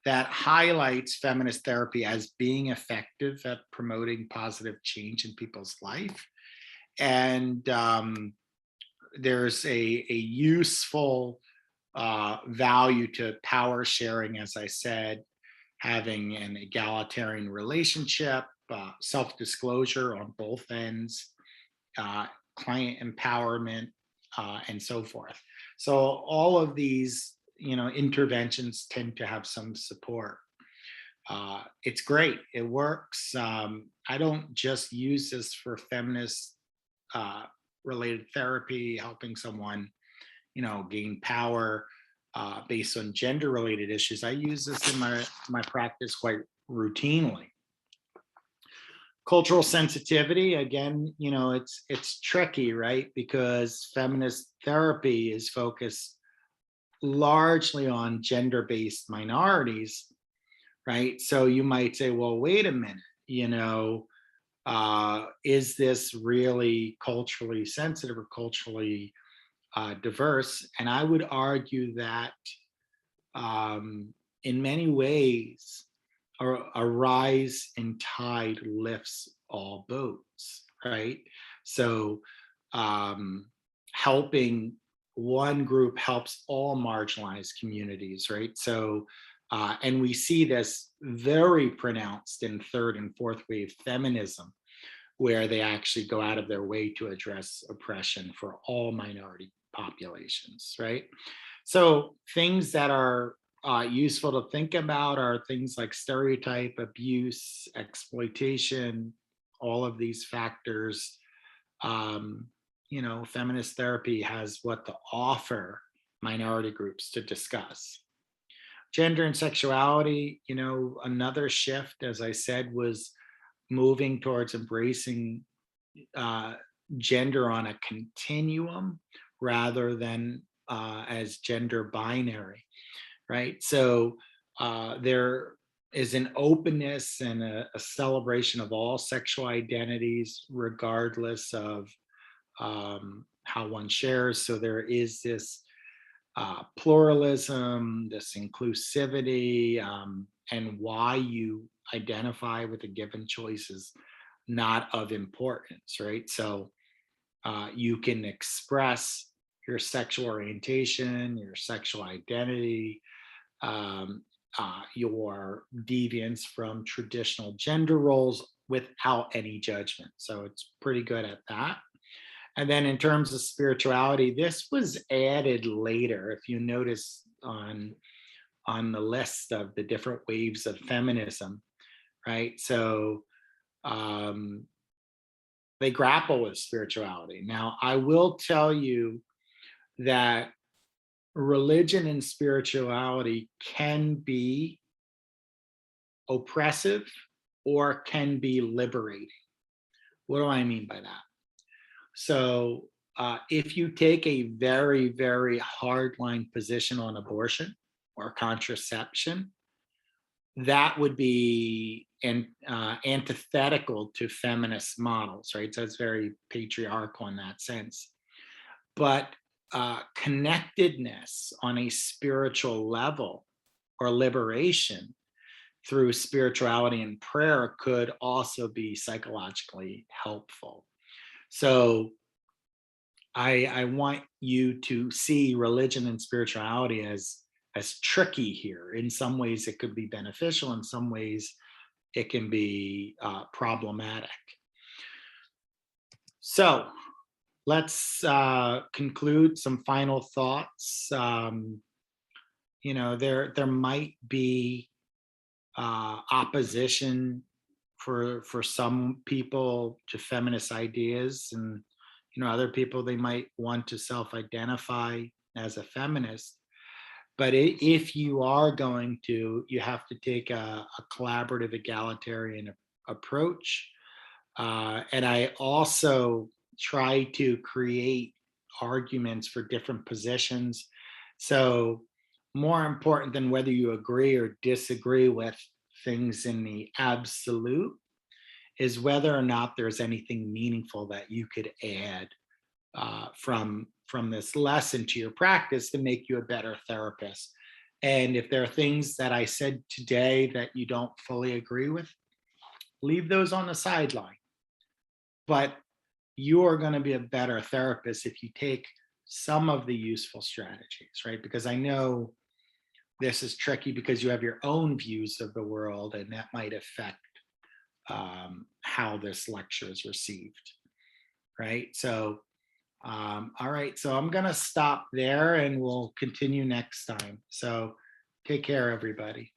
that highlights feminist therapy as being effective at promoting positive change in people's life. And there's a useful value to power sharing, as I said, having an egalitarian relationship, self-disclosure on both ends, client empowerment, and so forth. So all of these, interventions tend to have some support. It's great. It works. I don't just use this for feminist related therapy, helping someone, gain power based on gender related issues. I use this in my practice quite routinely. Cultural sensitivity, again, it's tricky, right? Because feminist therapy is focused largely on gender-based minorities, right? So you might say, well, wait a minute, is this really culturally sensitive or culturally diverse? And I would argue that in many ways, a rise in tide lifts all boats, right? So helping one group helps all marginalized communities, right? So, and we see this very pronounced in third and fourth wave feminism, where they actually go out of their way to address oppression for all minority populations, right? So things that are useful to think about are things like stereotype, abuse, exploitation, all of these factors. Feminist therapy has what to offer minority groups to discuss. Gender and sexuality, another shift, as I said, was moving towards embracing gender on a continuum rather than as gender binary, right? So there is an openness and a celebration of all sexual identities, regardless of how one shares. So there is this pluralism, this inclusivity, and why you identify with a given choice is not of importance, right? So you can express your sexual orientation, your sexual identity, your deviance from traditional gender roles without any judgment. So it's pretty good at that. And then in terms of spirituality, this was added later. If you notice on the list of the different waves of feminism, right? So they grapple with spirituality. Now, I will tell you that religion and spirituality can be oppressive or can be liberating. What do I mean by that? So if you take a very, very hardline position on abortion or contraception, that would be antithetical to feminist models, right? So it's very patriarchal in that sense. But connectedness on a spiritual level or liberation through spirituality and prayer could also be psychologically helpful. So I want you to see religion and spirituality as tricky here. In some ways, it could be beneficial. In some ways, it can be problematic. So let's conclude some final thoughts. There might be opposition for some people to feminist ideas, and other people, they might want to self-identify as a feminist. But if you are going to, you have to take a collaborative, egalitarian approach. And I also try to create arguments for different positions. So more important than whether you agree or disagree with things in the absolute is whether or not there's anything meaningful that you could add from this lesson to your practice to make you a better therapist. And if there are things that I said today that you don't fully agree with, leave those on the sideline. But you are going to be a better therapist if you take some of the useful strategies, right? Because I know this is tricky because you have your own views of the world, and that might affect how this lecture is received, right? So, all right, so I'm gonna stop there and we'll continue next time. So take care, everybody.